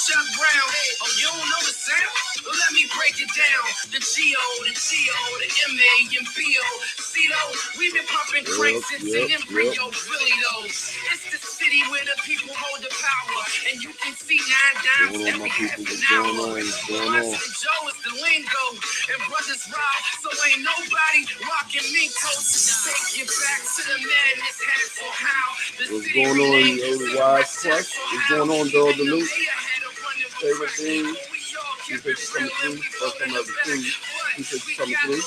Chuck Brown. Oh, you don't know the sound? Well, let me break it down. The G-O, the G-O, the M-A, and B-O. See, though, we've been pumping crates since the embryos, really, though. It's the city where the people hold the power. And you can see 9 dimes every half an hour. Us and Joe is the lingo. And brothers ride, so ain't nobody rocking mink coats. Take you back to the madness, had for how. What's going on, Wise Quest? What's going on, Dog the Loop? Favorite thing? Appreciate you coming through. First time I've seen you. Appreciate you coming through.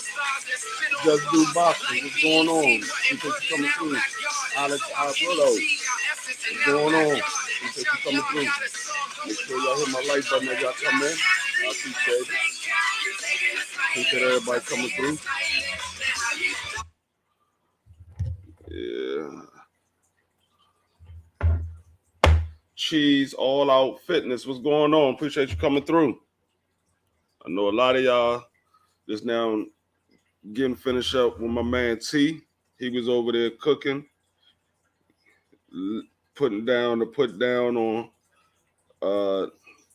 Just Do Boxing. What's going on? Appreciate you coming through. Alex Alfredo. What's going on? Appreciate you coming through. Make sure y'all hit my like button as y'all come in. I appreciate it. Appreciate everybody coming through. Yeah. Cheese All Out Fitness. What's going on? Appreciate you coming through. I know a lot of y'all just now getting finished up with my man T. He was over there cooking, putting down the put down on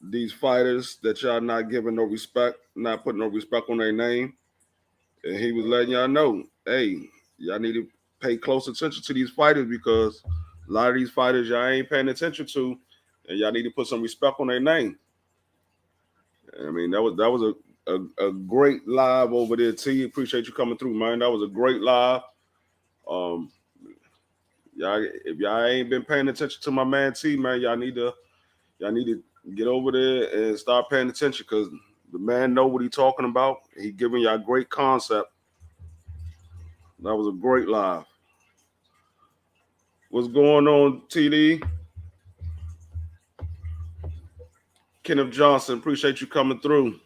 these fighters that y'all not giving no respect, not putting no respect on their name. And he was letting y'all know, hey, y'all need to pay close attention to these fighters because a lot of these fighters y'all ain't paying attention to, and y'all need to put some respect on their name. I mean, that was a great live over there, T. Appreciate you coming through, man. That was a great live. Y'all, if y'all ain't been paying attention to my man T, man, y'all need to get over there and start paying attention because the man know what he talking about. He giving y'all great concept. That was a great live. What's going on, TD? Kenneth Johnson, appreciate you coming through.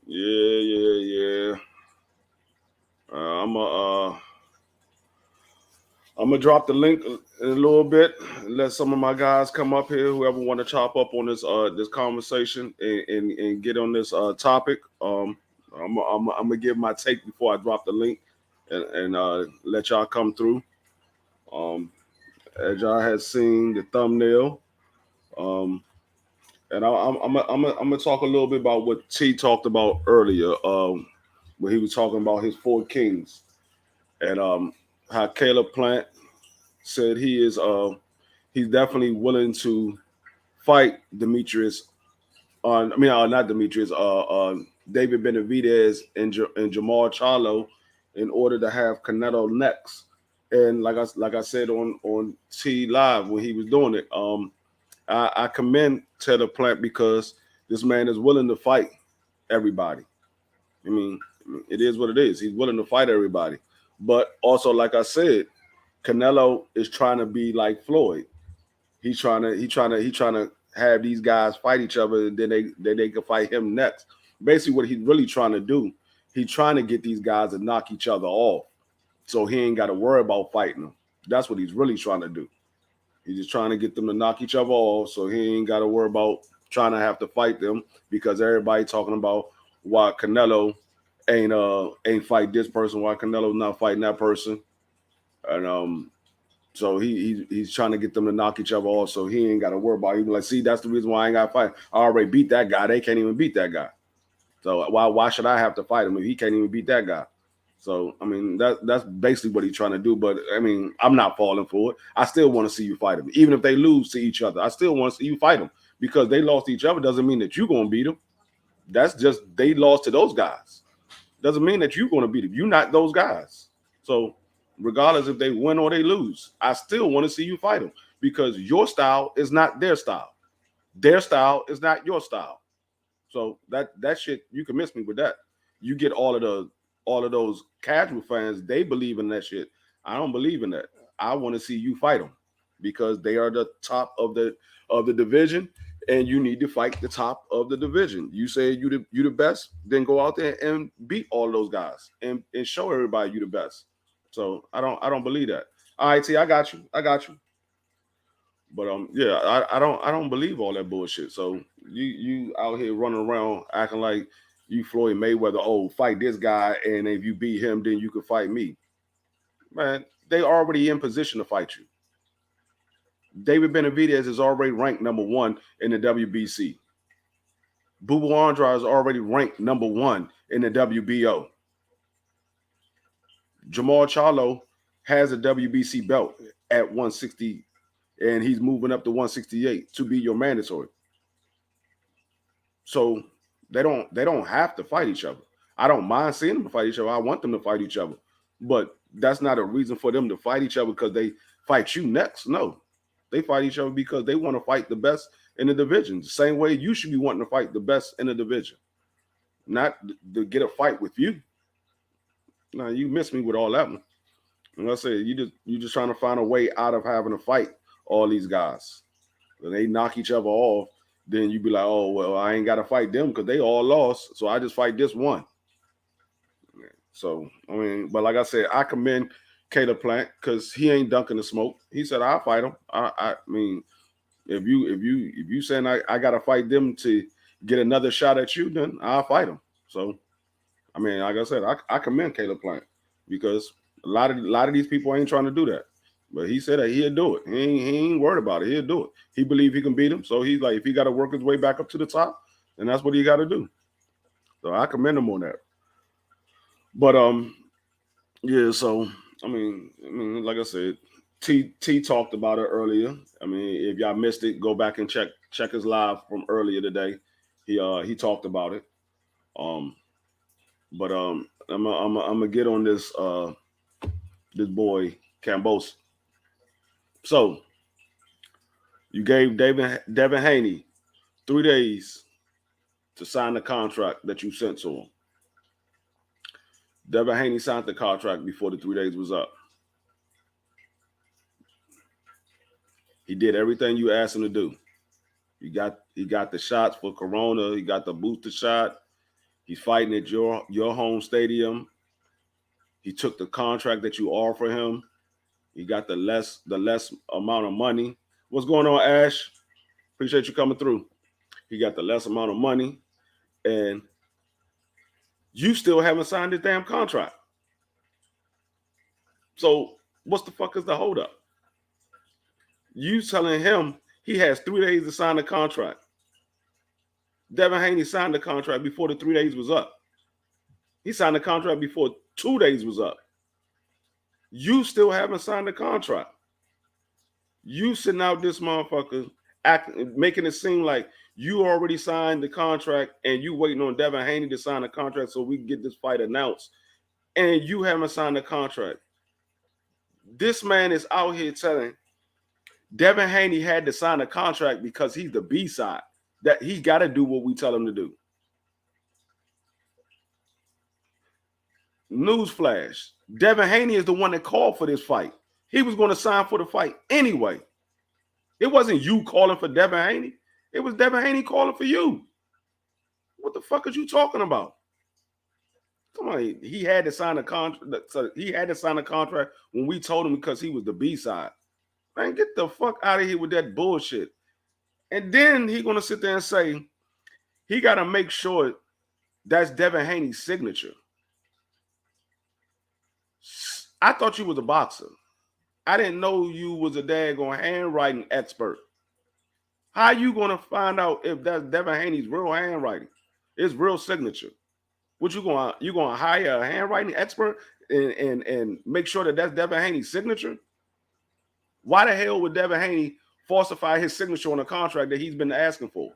Yeah. I'm gonna drop the link in a little bit. Let some of my guys come up here. Whoever want to chop up on this this conversation and get on this topic. I'm gonna give my take before I drop the link and let y'all come through. As y'all had seen the thumbnail, and I'm gonna talk a little bit about what T talked about earlier, when he was talking about his 4 kings, and how Caleb Plant said he's definitely willing to fight Demetrius. Not Demetrius. David Benavidez and Jamal Charlo in order to have Canelo next. And like I said on T Live when he was doing it, I commend Taylor Plant because this man is willing to fight everybody. I mean, it is what it is. He's willing to fight everybody. But also, like I said, Canelo is trying to be like Floyd. He's trying to have these guys fight each other, and then they can fight him next. Basically, what he's really trying to do, he's trying to get these guys to knock each other off, so he ain't got to worry about fighting them. That's what he's really trying to do. He's just trying to get them to knock each other off, so he ain't got to worry about trying to have to fight them because everybody talking about why Canelo ain't fight this person, why Canelo's not fighting that person, and so he's trying to get them to knock each other off, so he ain't got to worry about it. He be like, see, that's the reason why I ain't got to fight. I already beat that guy. They can't even beat that guy. So why should I have to fight him if he can't even beat that guy? So, I mean, that's basically what he's trying to do. But, I mean, I'm not falling for it. I still want to see you fight him. Even if they lose to each other, I still want to see you fight them. Because they lost to each other doesn't mean that you're going to beat them. That's just they lost to those guys. Doesn't mean that you're going to beat them. You're not those guys. So, regardless if they win or they lose, I still want to see you fight them. Because your style is not their style. Their style is not your style. So, that shit, you can miss me with that. You get all of those casual fans, they believe in that shit. I don't believe in that. I want to see you fight them because they are the top of the division, and you need to fight the top of the division. You say you the best, then go out there and beat all those guys and show everybody you the best. So I don't believe that. All right, T, I got you. But yeah, I don't believe all that bullshit. So you out here running around acting like you Floyd Mayweather, oh, fight this guy, and if you beat him, then you can fight me. Man, they already in position to fight you. David Benavidez is already ranked number 1 in the WBC. Bubba Andrade is already ranked number 1 in the WBO. Jamal Charlo has a WBC belt at 160, and he's moving up to 168 to be your mandatory. So they don't have to fight each other. I don't mind seeing them fight each other. I want them to fight each other. But that's not a reason for them to fight each other because they fight you next. No. They fight each other because they want to fight the best in the division. The same way you should be wanting to fight the best in the division. Not to get a fight with you. Now you miss me with all that one. And I say you just trying to find a way out of having to fight all these guys. When they knock each other off, then you be like, oh well, I ain't got to fight them because they all lost, so I just fight this one. So I mean, but like I said, I commend Caleb Plant because he ain't dunking the smoke. He said I'll fight him. I mean, if you saying I gotta fight them to get another shot at you, then I'll fight him. So I mean, like I said, I commend Caleb Plant because a lot of these people ain't trying to do that. But he said that he'll do it. He ain't worried about it. He'll do it. He believes he can beat him. So he's like, if he got to work his way back up to the top, then that's what he got to do. So I commend him on that. But yeah. So I mean, like I said, T talked about it earlier. I mean, if y'all missed it, go back and check his live from earlier today. He talked about it. But I'm gonna get on this boy Kambosos. So you gave Devin Haney 3 days to sign the contract that you sent to him. Devin Haney signed the contract before the 3 days was up. He did everything you asked him to do. He got the shots for Corona. He got the booster shot. He's fighting at your home stadium. He took the contract that you offered him. He got the less amount of money. What's going on, Ash? Appreciate you coming through. He got the less amount of money, and you still haven't signed his damn contract. So what's the fuck is the holdup? You telling him he has 3 days to sign the contract. Devin Haney signed the contract before the 3 days was up. He signed the contract before 2 days was up. You still haven't signed the contract. You sitting out this motherfucker making it seem like you already signed the contract and you waiting on Devin Haney to sign the contract so we can get this fight announced. And you haven't signed the contract. This man is out here telling Devin Haney had to sign a contract because he's the B-side. That he got to do what we tell him to do. Newsflash. Devin Haney is the one that called for this fight. He was going to sign for the fight anyway. It wasn't you calling for Devin Haney. It was Devin Haney calling for you. What the fuck are you talking about? Come on, he had to sign a contract. So he had to sign a contract when we told him because he was the B-side. Man, get the fuck out of here with that bullshit. And then he's going to sit there and say he got to make sure that's Devin Haney's signature. I thought you was a boxer. I didn't know you was a daggone handwriting expert. How you going to find out if that's Devin Haney's real handwriting? His real signature? What you going to hire a handwriting expert and make sure that that's Devin Haney's signature? Why the hell would Devin Haney falsify his signature on a contract that he's been asking for?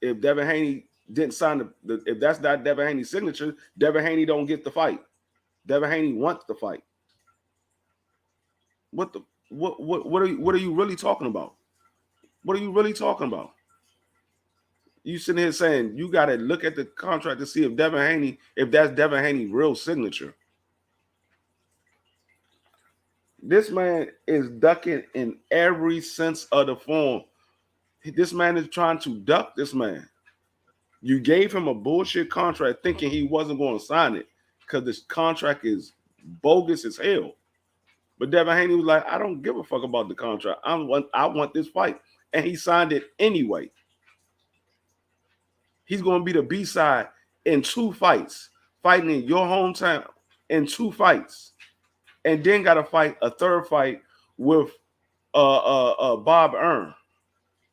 If Devin Haney didn't sign if that's not Devin Haney's signature, Devin Haney don't get the fight. Devin Haney wants the fight. What are you really talking about? What are you really talking about? You sitting here saying you got to look at the contract to see if that's Devin Haney's real signature. This man is ducking in every sense of the form. This man is trying to duck this man. You gave him a bullshit contract thinking he wasn't going to sign it because this contract is bogus as hell. But Devin Haney was like, I don't give a fuck about the contract. I want this fight. And he signed it anyway. He's going to be the B-side in 2 fights, fighting in your hometown in 2 fights. and then got to fight a third fight with Bob Earn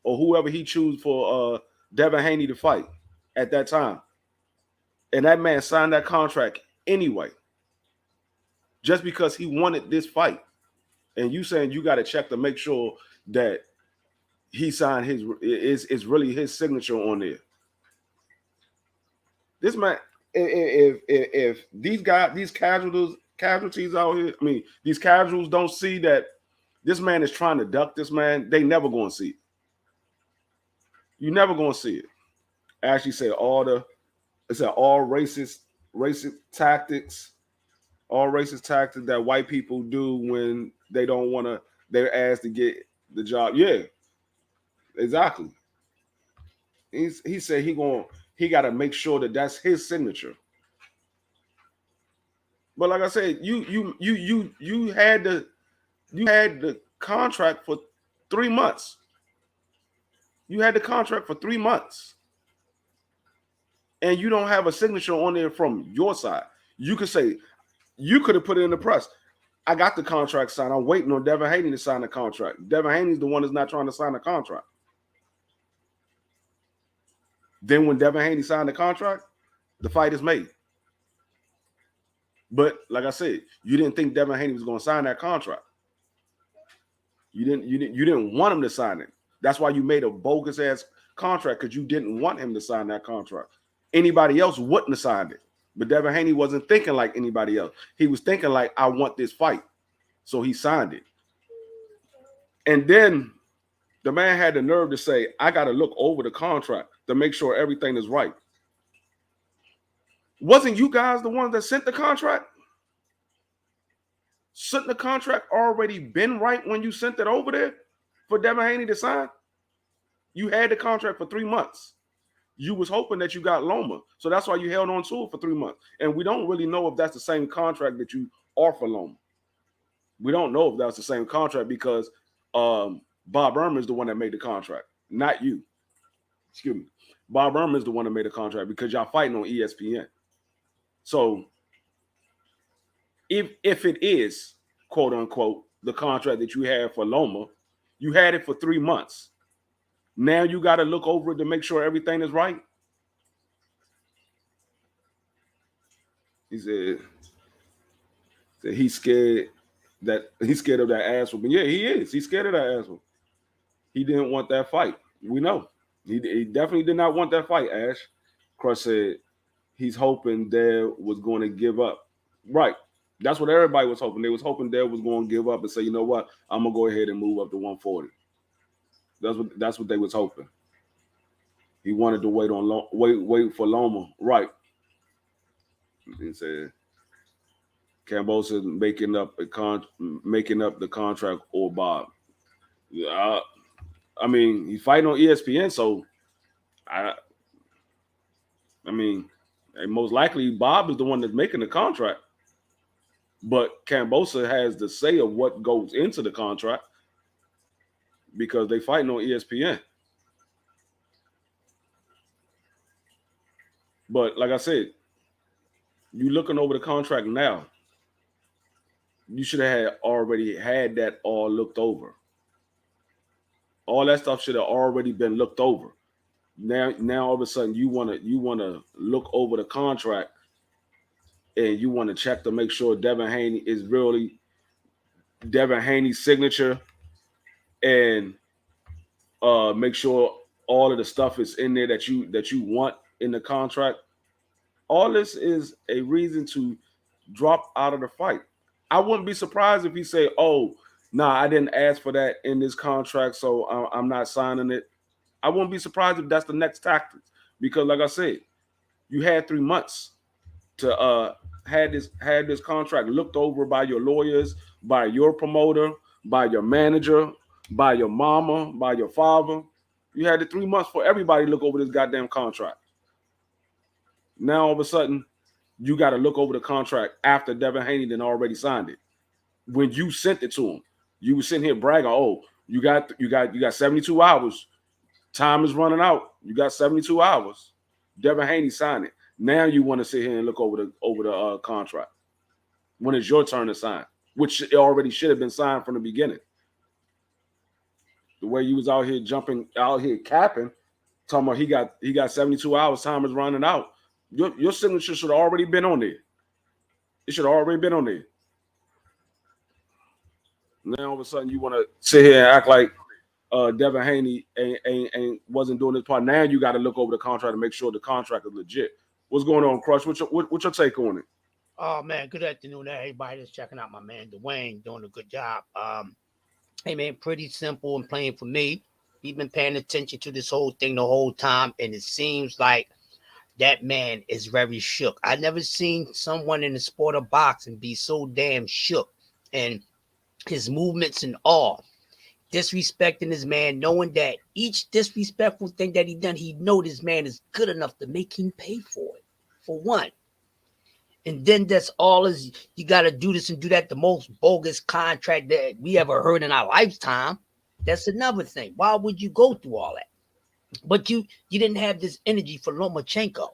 or whoever he choose for Devin Haney to fight at that time. And that man signed that contract anyway, just because he wanted this fight. And you saying you got to check to make sure that he signed his is really his signature on there. This man, if these guys, these casualties out here, I mean, these casuals don't see that this man is trying to duck this man, they never going to see it. You never going to see it. I actually say all racist tactics, all racist tactics that white people do when they don't want to, they're asked to get the job. Yeah, exactly. He said he got to make sure that that's his signature. But like I said, you had the contract for 3 months. You had the contract for 3 months. And you don't have a signature on there from your side. You could say, you could have put it in the press. I got the contract signed. I'm waiting on Devin Haney to sign the contract. Devin Haney's the one that's not trying to sign the contract. Then when Devin Haney signed the contract, the fight is made. But like I said, you didn't think Devin Haney was going to sign that contract. You didn't want him to sign it. That's why you made a bogus ass contract, because you didn't want him to sign that contract. Anybody else wouldn't have signed it. But Devin Haney wasn't thinking like anybody else. He was thinking like, I want this fight. So he signed it. And then the man had the nerve to say, I got to look over the contract to make sure everything is right. Wasn't you guys the ones that sent the contract? Shouldn't the contract already been right when you sent it over there for Devin Haney to sign? You had the contract for 3 months. You was hoping that you got Loma. So that's why you held on to it for 3 months. And we don't really know if that's the same contract that you offer Loma. We don't know if that's the same contract because Bob Ehrman is the one that made the contract, not you. Excuse me. Bob Ehrman is the one that made the contract because y'all fighting on ESPN. So if it is, quote unquote, the contract that you have for Loma, you had it for 3 months. Now you got to look over it to make sure everything is right. He said he's scared of that ass whooping. Yeah, he is. He's scared of that ass whooping. He didn't want that fight. We know. He definitely did not want that fight, Ash. Crush said he's hoping Dev was going to give up. Right. That's what everybody was hoping. They was hoping Dev was going to give up and say, you know what, I'm going to go ahead and move up to 140. That's what they was hoping. He wanted to wait for Loma. Right. He said Kambosos making up the contract or Bob. I mean, he's fighting on ESPN, so I mean, most likely Bob is the one that's making the contract. But Kambosos has the say of what goes into the contract because they fighting on ESPN. But like I said, you looking over the contract now, you should have already had that all looked over. All that stuff should have already been looked over. Now all of a sudden you wanna look over the contract and you want to check to make sure Devin Haney is really Devin Haney's signature and make sure all of the stuff is in there that you want in the contract. All this is a reason to drop out of the fight. I wouldn't be surprised if he say, oh, nah, I didn't ask for that in this contract, so I'm not signing it. I wouldn't be surprised if that's the next tactic because, like I said, you had 3 months to had this contract looked over by your lawyers, by your promoter, by your manager, by your mama, by your father. You had the 3 months for everybody to look over this goddamn contract. Now all of a sudden, you got to look over the contract after Devin Haney then already signed it. When you sent it to him, you were sitting here bragging, "Oh, you got 72 hours. Time is running out. You got 72 hours." Devin Haney signed it. Now you want to sit here and look over the contract when it's your turn to sign. which it already should have been signed from the beginning. The way you was out here jumping, out here capping, talking about he got 72 hours, time is running out. Your signature should have already been on there. It should have already been on there. Now all of a sudden you want to sit here and act like Devin Haney ain't wasn't doing his part. Now you got to look over the contract and make sure the contract is legit. What's going on, Crush? What's your take on it? Oh man, good afternoon, everybody that's checking out my man Dwayne doing a good job. Hey man, pretty simple and plain for me. We've been paying attention to this whole thing the whole time, and it seems like that man is very shook. I never seen someone in the sport of boxing be so damn shook, and his movements and all. Disrespecting this man, knowing that each disrespectful thing that he done, he know this man is good enough to make him pay for it, for one. And then that's all is you got to do this and do that. The most bogus contract that we ever heard in our lifetime. That's another thing. Why would you go through all that? But you didn't have this energy for Lomachenko.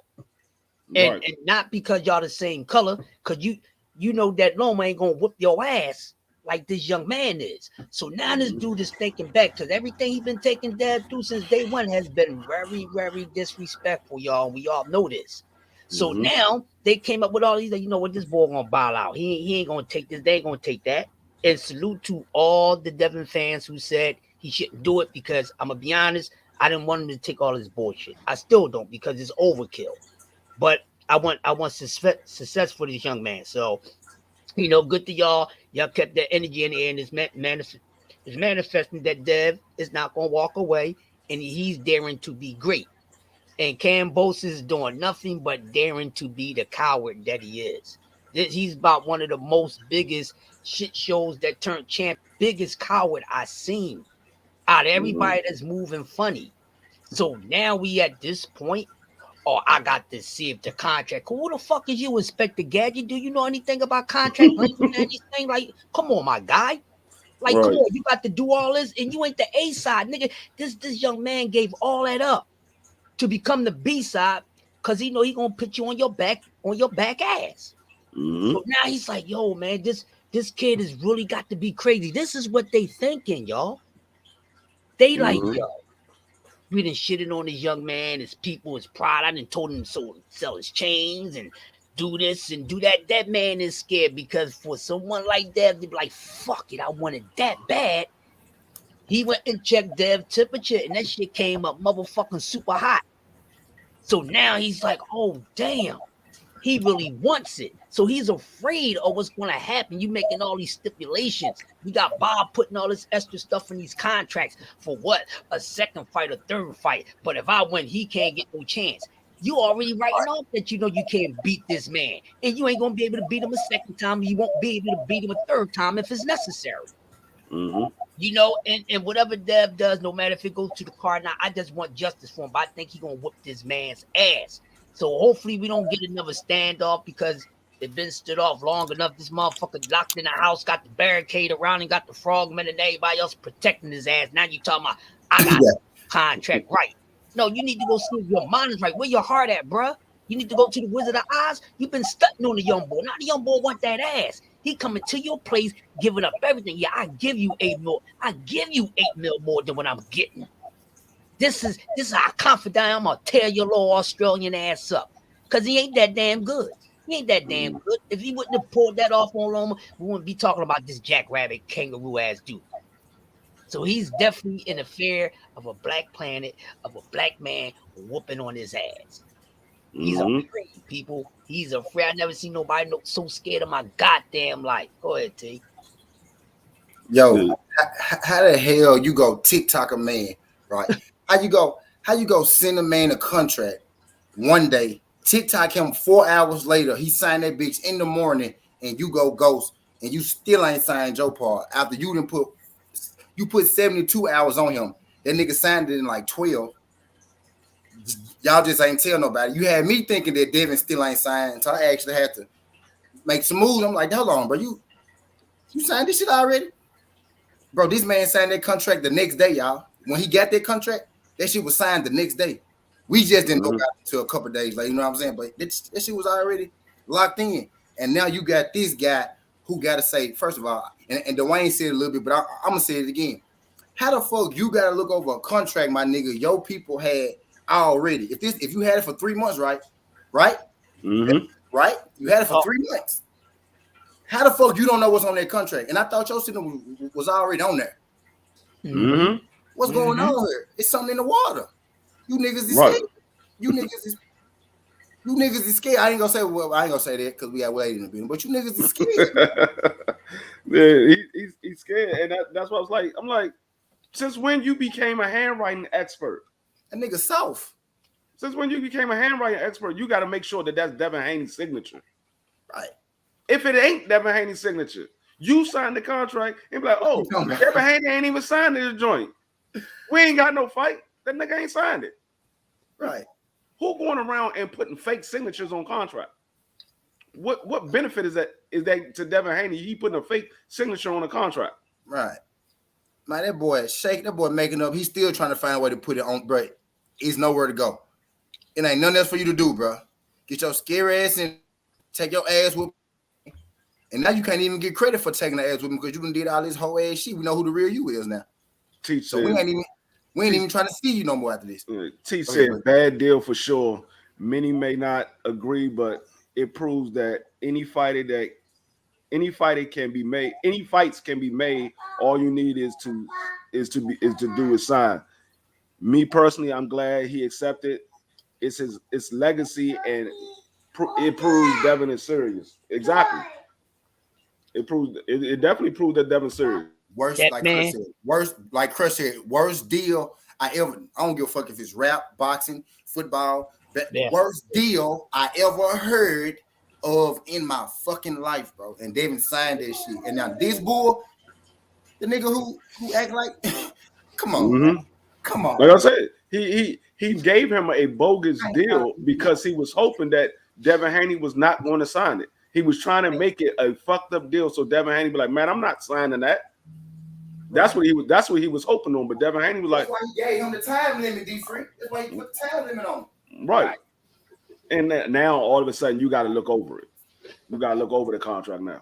And not because y'all the same color, because you know that Loma ain't going to whoop your ass like this young man is. So now this dude is thinking back, because everything he's been taking Dad through since day one has been very, very disrespectful, y'all. We all know this. So now they came up with all these, like, you know what, this boy gonna bow out. He ain't gonna take this, they ain't gonna take that. And salute to all the Devin fans who said he shouldn't do it, because I'm gonna be honest, I didn't want him to take all this bullshit. I still don't, because it's overkill. But I want success for this young man. So, you know, good to y'all. Y'all kept that energy in the air, and it's manifesting that Dev is not gonna walk away, and he's daring to be great. And Kambosos is doing nothing but daring to be the coward that he is. He's about one of the most biggest shit shows that turned champ, biggest coward I seen out of everybody that's moving funny. So now we at this point, I got to see if the contract. Who the fuck is you, Inspector Gadget? Do you know anything about contract breaking anything? Like, come on, my guy. Like, come on, you got to do all this, and you ain't the A side, nigga. This young man gave all that up to become the B side, because he know he gonna put you on your back ass. So now he's like, yo, man, this kid has really got to be crazy. This is what they thinking, y'all. They like, yo, we done shitted on this young man, his people, his pride. I done told him to sell his chains and do this and do that. That man is scared, because for someone like that to be like, fuck it, I want it that bad. He went and checked Dev temperature, and that shit came up motherfucking super hot. So now he's like, oh, damn. He really wants it. So he's afraid of what's going to happen. You making all these stipulations. We got Bob putting all this extra stuff in these contracts for what? A second fight, a third fight. But if I win, he can't get no chance. You already writing off that you know you can't beat this man. And you ain't going to be able to beat him a second time. You won't be able to beat him a third time if it's necessary. You know, and whatever Dev does, no matter if it goes to the card now, I just want justice for him. But I think he's going to whoop this man's ass. So hopefully we don't get another standoff, because they've been stood off long enough. This motherfucker locked in the house, got the barricade around him, got the frogmen and everybody else protecting his ass. Now you talking about, I got the contract right. No, you need to go see if your mind is right. Where your heart at, bruh? You need to go to the Wizard of Oz. You've been stunting on the young boy. Now the young boy want that ass. He coming to your place, giving up everything. Yeah, I give you 8 mil. I give you 8 mil more than what I'm getting. This is how confident I'm gonna tear your little Australian ass up, because he ain't that damn good. He ain't that damn good. If he wouldn't have pulled that off on Loma, we wouldn't be talking about this jackrabbit kangaroo ass dude. So he's definitely in the fear of a black planet, of a black man whooping on his ass. He's afraid, people. He's afraid. I never seen nobody so scared of my goddamn life. Go ahead, T. Yo, how the hell you go TikTok a man, right? How you go send a man a contract one day, TikTok him 4 hours later, he signed that bitch in the morning, and you go ghost, and you still ain't signed your part after you didn't put 72 hours on him. That nigga signed it in like 12. Y'all just ain't tell nobody. You had me thinking that Devin still ain't signed, so I actually had to make some moves. I'm like, hold on, bro, you signed this shit already? Bro, this man signed that contract the next day, y'all. When he got that contract, that shit was signed the next day. We just didn't go back until a couple of days later, you know what I'm saying? But that shit was already locked in. And now you got this guy who got to say, first of all, and Dwayne said it a little bit, but I'm going to say it again. How the fuck you got to look over a contract, my nigga, your people had already? If you had it for 3 months, right? Mm-hmm. Right? You had it for 3 months. How the fuck you don't know what's on that contract? And I thought your signal was already on there. Mm-hmm. What's going on here? It's something in the water. You niggas is Right. scared. You niggas is scared. I ain't gonna say that because we got Wade in the building, but you niggas is scared. Yeah, he's scared, and that's what I was like. I'm like, since when you became a handwriting expert? That nigga soft. Since when you became a handwriting expert, you got to make sure that that's Devin Haney's signature. Right. If it ain't Devin Haney's signature, you signed the contract and be like, oh, Devin Haney ain't even signed this joint. We ain't got no fight. That nigga ain't signed it. Right. Who going around and putting fake signatures on contract? What benefit is that to Devin Haney? He putting a fake signature on a contract. Right. Man, that boy shaking, that boy making up. He's still trying to find a way to put it on, bro. He's nowhere to go. It ain't nothing else for you to do, bro. Get your scary ass in, take your ass with. And now you can't even get credit for taking the ass with him because you done did all this whole ass shit. We know who the real you is now. So we ain't even trying to see you no more after this. T said bad deal for sure. Many may not agree, but it proves that any fighter can be made. Any fights can be made. All you need is to do is sign. Me personally, I'm glad he accepted. It's legacy, and it proves Devin is serious. Exactly. It definitely proved that Devin's serious. Worst deal I don't give a fuck if it's rap, boxing, football. Worst deal I ever heard of in my fucking life, bro. And Devin signed that shit. And now this bull, the nigga who act like, come on, mm-hmm. Come on. Like I said, he gave him a bogus deal because he was hoping that Devin Haney was not going to sign it. He was trying to make it a fucked up deal so Devin Haney be like, man, I'm not signing that. That's what he was hoping on. But Devin Haney was like, that's why he gave him the time limit, D Freak. That's why he put the time limit on him. Right. And now all of a sudden you got to look over it. You got to look over the contract now.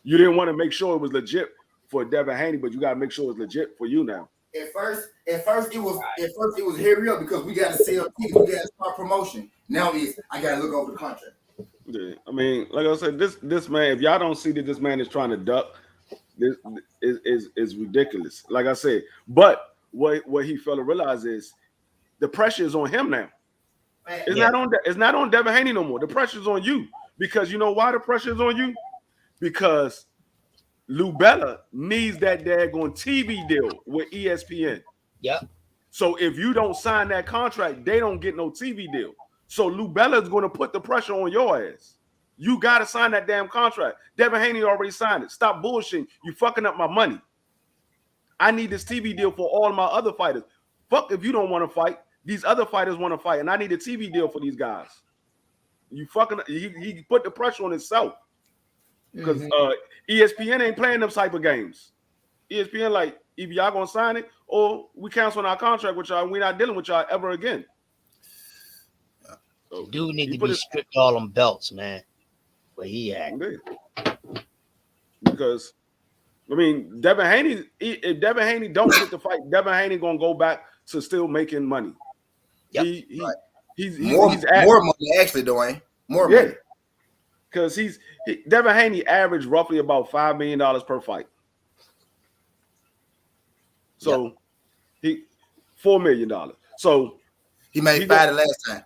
You didn't want to make sure it was legit for Devin Haney, but you got to make sure it's legit for you now. At first it was hurry up because we got to sell people, we got to start promotion. Now I got to look over the contract. Yeah, I mean, like I said, this man, if y'all don't see that this man is trying to duck, this is ridiculous. Like I said, but what he failed to realize is the pressure is on him now. It's not on Devin Haney no more. The pressure is on you because you know why the pressure is on you? Because Lou Bella needs that daggone TV deal with ESPN. Yep. So if you don't sign that contract, they don't get no TV deal. So Lou Bella is going to put the pressure on your ass. You got to sign that damn contract. Devin Haney already signed it. Stop bullshitting. You fucking up my money. I need this TV deal for all my other fighters. Fuck if you don't want to fight. These other fighters want to fight, and I need a TV deal for these guys. You fucking he put the pressure on himself because ESPN ain't playing them type of games. ESPN like either y'all gonna sign it or we canceling our contract with y'all. We're not dealing with y'all ever again. So dude need to be stripped all them belts, man. Where he at? Because I mean, Devin Haney. If Devin Haney don't get the fight, Devin Haney gonna go back to still making money. Yep. He's more money actually, Dwayne. More money. Because Devin Haney averaged roughly about $5 million per fight. So he $4 million. So he made $5 the last time,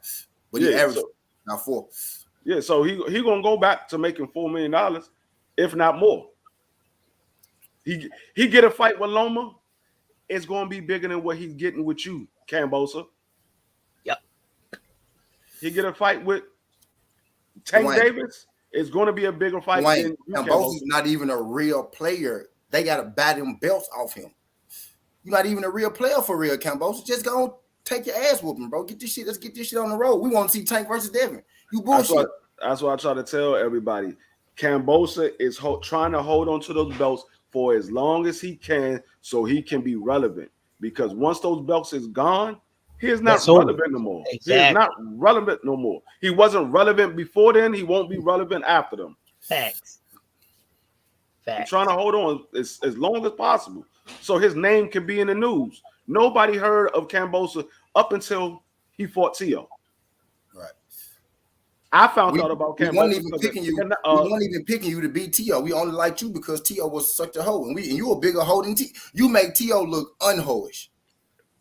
but he averaged now $4. Yeah, so he gonna go back to making $4 million, if not more. He get a fight with Loma, it's gonna be bigger than what he's getting with you, Kambosos. Yep. He get a fight with Tank Davis, it's gonna be a bigger fight than Kambosos is not even a real player. They gotta bat them belts off him. You're not even a real player for real, Kambosos. Just go take your ass whooping, bro. Let's get this shit on the road. We want to see Tank versus Devin. You bullshit. That's what I try to tell everybody. Kambosos is trying to hold on to those belts for as long as he can so he can be relevant. Because once those belts is gone, he is not relevant no more. Exactly. He is not relevant no more. He wasn't relevant before then. He won't be relevant after them. Facts. I'm trying to hold on as long as possible so his name can be in the news. Nobody heard of Kambosos up until he fought Tio. Right. I found out about we Kambosos. Wasn't even picking you. We weren't even picking you to beat Tio. We only liked you because Tio was such a hoe, and you a bigger hoe than Tio. You make Tio look unhoish.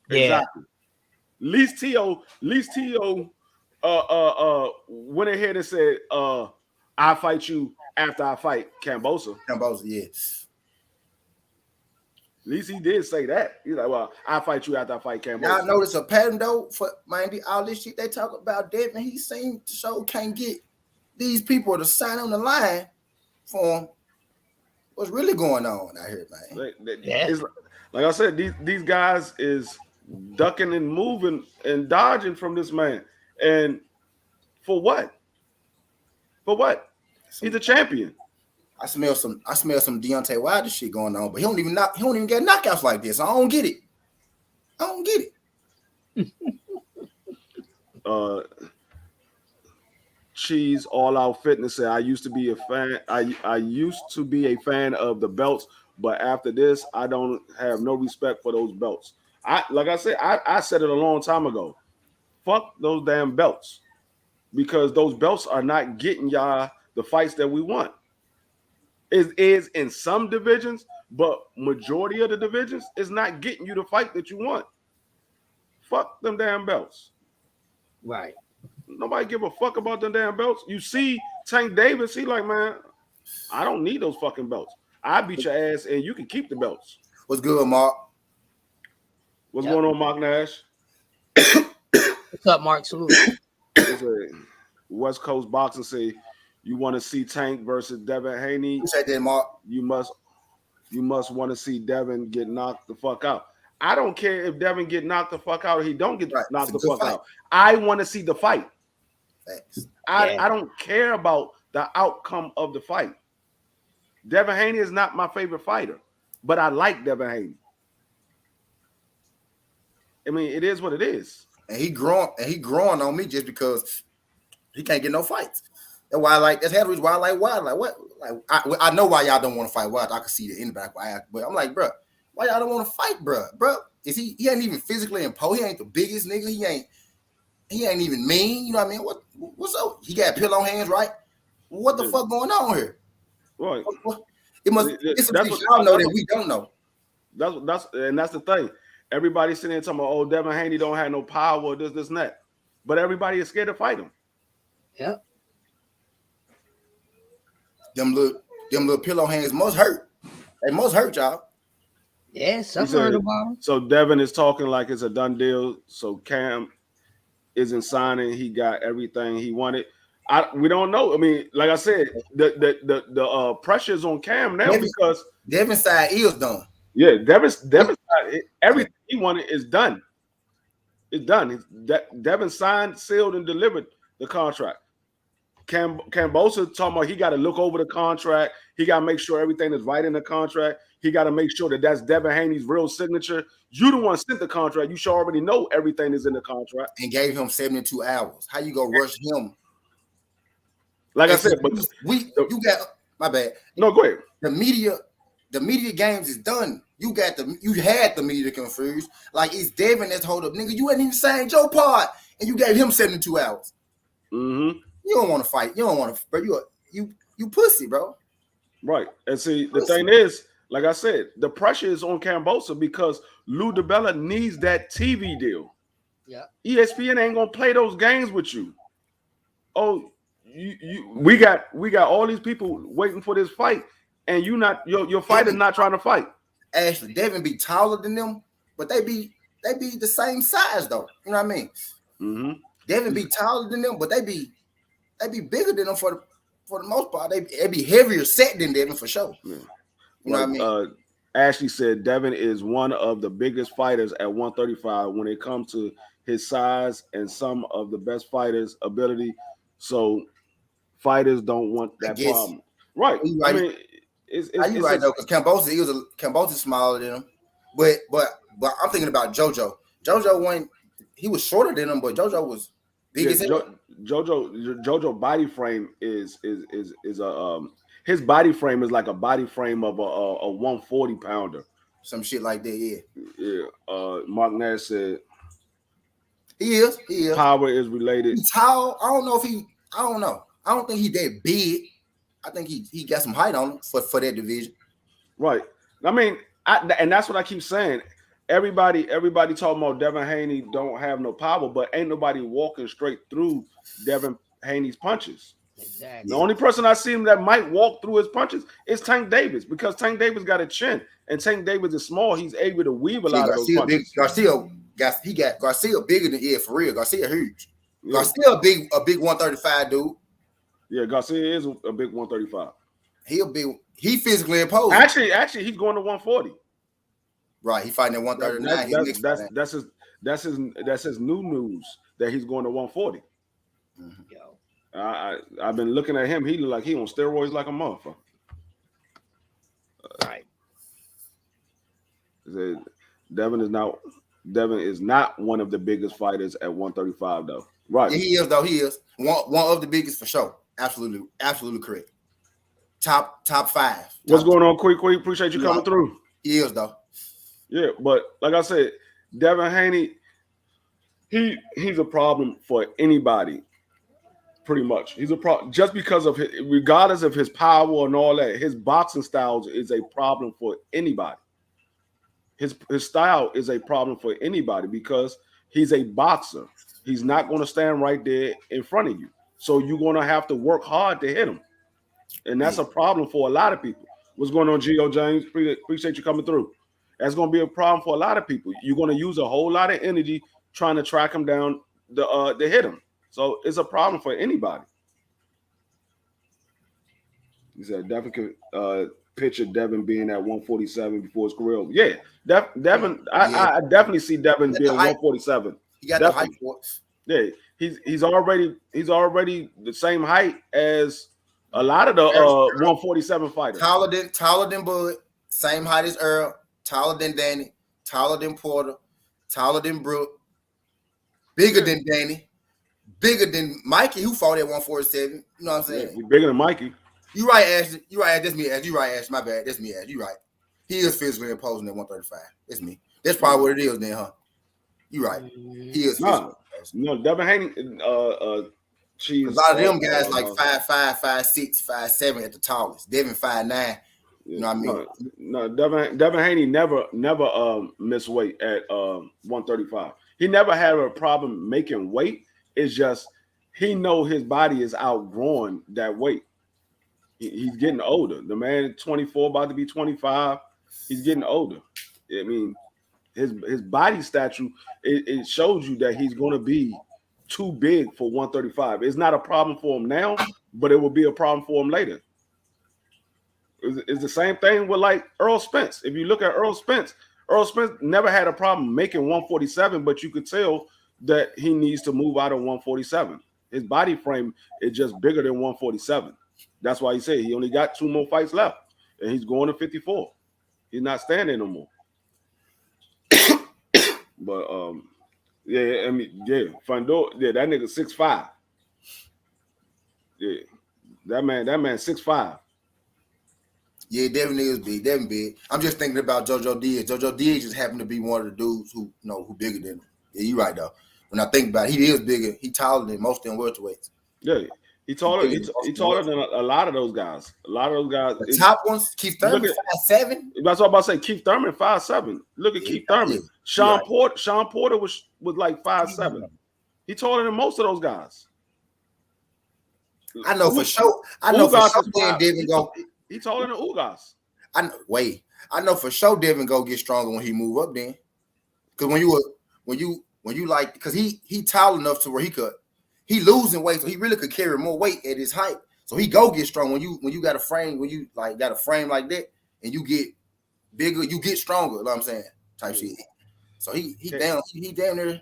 Yeah. Exactly. Least Tio went ahead and said, I fight you after I fight Kambosos. Kambosos, yes. At least he did say that. He's like, well, I fight you after I fight Kambosos. Y'all notice a pattern though for Miami, all this shit they talk about Devin. He seemed to show can't get these people to sign on the line for him. What's really going on out here, man? Like I said, these guys is ducking and moving and dodging from this man. And for what? For what? He's a champion. I smell some Deontay Wilder shit going on, but he don't even get knockouts like this. I don't get it. Cheese All Out Fitness said, I used to be a fan. I used to be a fan of the belts, but after this, I don't have no respect for those belts. I said it a long time ago. Fuck those damn belts, because those belts are not getting y'all the fights that we want. It is in some divisions, but majority of the divisions is not getting you the fight that you want. Fuck them damn belts. Right. Nobody give a fuck about them damn belts. You see Tank Davis, he like, man, I don't need those fucking belts. I beat your ass and you can keep the belts. What's good, Mark? What's going on, Mark Nash? What's up, Mark? Salute. West Coast Boxing say, you want to see Tank versus Devin Haney? You said that, Mark. You must want to see Devin get knocked the fuck out. I don't care if Devin get knocked the fuck out or he don't get knocked the fuck out. I want to see the fight. I don't care about the outcome of the fight. Devin Haney is not my favorite fighter, but I like Devin Haney. I mean, it is what it is. And he growing on me just because he can't get no fights. That's why I like. That's the reason why I like Wilder. Like what? Like I know why y'all don't want to fight Wilder. I can see the in the back, but I'm like, bro, why y'all don't want to fight, bro? Bro, is he ain't even physically imposed. He ain't the biggest nigga. He ain't even mean. You know what I mean? What's up? He got pillow hands, right? What the fuck going on here? Right. It's some things y'all know that we don't know. That's the thing. Everybody's sitting there talking about, oh, Devin Haney don't have no power, this, and that. But everybody is scared to fight him. Yeah. Them little pillow hands must hurt. They must hurt, y'all. Yes, I've heard about him. So Devin is talking like it's a done deal. So Cam isn't signing. He got everything he wanted. We don't know. I mean, like I said, the pressure is on Cam now because Devin's side is done. Yeah, Devin's side, everything he wanted is done. It's done. Devin signed, sealed, and delivered the contract. Kambosos talking about he got to look over the contract. He got to make sure everything is right in the contract. He got to make sure that that's Devin Haney's real signature. You the one sent the contract. You should already know everything is in the contract. And gave him 72 hours. How you go rush him? Like I said, but you got my bad. No, go ahead. The media games is done. You had the media confused. Like it's Devin that's hold up, nigga. You ain't even signed your part, and you gave him 72 hours. Mm-hmm. You don't want to fight. You don't want to, bro. You pussy, bro. Right. And see, the thing is, like I said, the pressure is on Kambosos because Lou DiBella needs that TV deal. Yeah. ESPN ain't gonna play those games with you. Oh, we got all these people waiting for this fight, and your fighter not trying to fight. Actually, Devin be taller than them, but they be the same size though. You know what I mean? Mm-hmm. Devin be taller than them, but they be bigger than them for the most part. They be heavier set than Devin for sure. Yeah. You know what I mean? Ashley said Devin is one of the biggest fighters at 135 when it comes to his size and some of the best fighters' ability. So fighters don't want that problem. Right. Right. I mean, it's right though, because Kambosos is smaller than him. But I'm thinking about JoJo. JoJo he was shorter than him, but JoJo was big as hell. JoJo body frame is his body frame is like a body frame of a 140 pounder. Some shit like that, yeah. Yeah. Mark Nash said he is. Power is related. He's tall. I don't know. I don't think he's that big. I think he got some height on him for that division. Right. I mean, and that's what I keep saying. Everybody talking about Devin Haney don't have no power, but ain't nobody walking straight through Devin Haney's punches. Exactly. The only person I see him that might walk through his punches is Tank Davis, because Tank Davis got a chin and Tank Davis is small. He's able to weave a lot of those punches. Garcia bigger than for real. Garcia huge. Yeah. Garcia a big 135 dude. Yeah, Garcia is a big 135. He physically imposing. Actually, he's going to 140. Right, he fighting at 139. That's his new news that he's going to 140. Mm-hmm. Yo. I've been looking at him. He look like he on steroids like a motherfucker. Right. Devin is not one of the biggest fighters at 135 though. Right. Yeah, he is though. He is one of the biggest for sure. Absolutely correct. Top 5. What's going on, Quick? Appreciate you coming through. He is though. Yeah, but like I said, Devin Haney, he's a problem for anybody. Pretty much, he's a problem just because of regardless of his power and all that. His boxing styles is a problem for anybody. His style is a problem for anybody because he's a boxer. He's not going to stand right there in front of you, so you're going to have to work hard to hit him, and that's a problem for a lot of people. What's going on, Gio James? Appreciate you coming through. That's going to be a problem for a lot of people. You're going to use a whole lot of energy trying to track him down to hit him. So it's a problem for anybody. He said Devin could picture Devin being at 147 before his career. Yeah, Devin. I definitely see Devin being 147. He got the height for Yeah, it. he's already the same height as a lot of the 147 fighters. Taller than Bud, same height as Earl, taller than Danny, taller than Porter, taller than Brooke, bigger than Danny. Bigger than Mikey, who fought at 147. You know what I'm saying? Yeah, bigger than Mikey. You right, Ashley. You right. That's me, Ashley. You right, Ashley. My bad. That's me, Ashley. You right. He is physically imposing at 135. That's me. That's probably what it is then, huh? You right. He is physically imposing. No, Devin Haney, a lot of them guys like 5'5", 5'6", 5'7" at the tallest. Devin 5'9". You know what I mean? No, Devin Haney never missed weight at 135. He never had a problem making weight. It's just he know his body is outgrowing that weight. He's getting older. The man is 24, about to be 25. He's getting older. I mean, his body stature, it shows you that he's going to be too big for 135. It's not a problem for him now, but it will be a problem for him later. It's the same thing with like Earl Spence. If you look at Earl Spence never had a problem making 147, but you could tell that he needs to move out of 147. His body frame is just bigger than 147. That's why he said he only got 2 more fights left, and he's going to 54. He's not standing no more. But yeah, I mean, yeah, Fandor, yeah, that nigga 6'5". Yeah, that man 6'5". Yeah, Devin is big. Devin big. I'm just thinking about JoJo Diaz. JoJo Diaz just happened to be one of the dudes who bigger than him. Yeah, you right though. When I think about it, he is bigger. He taller than most of them welterweights. Yeah, he taller. He taller than a lot of those guys. A lot of those guys. The top ones, Keith Thurman, 5'7". That's what I'm about to say. Keith Thurman, 5'7". Look at Keith Thurman. Sean Porter was like 5'7". He taller than most of those guys. I know for sure. Devin go. He taller than Ugas. I know for sure Devin go get stronger when he move up. Then, because when you like, because he tall enough to where he losing weight, so he really could carry more weight at his height. So he go get strong when you got a frame, when you like got a frame like that, and you get bigger, you get stronger. You know what I'm saying? Type shit. So he damn near.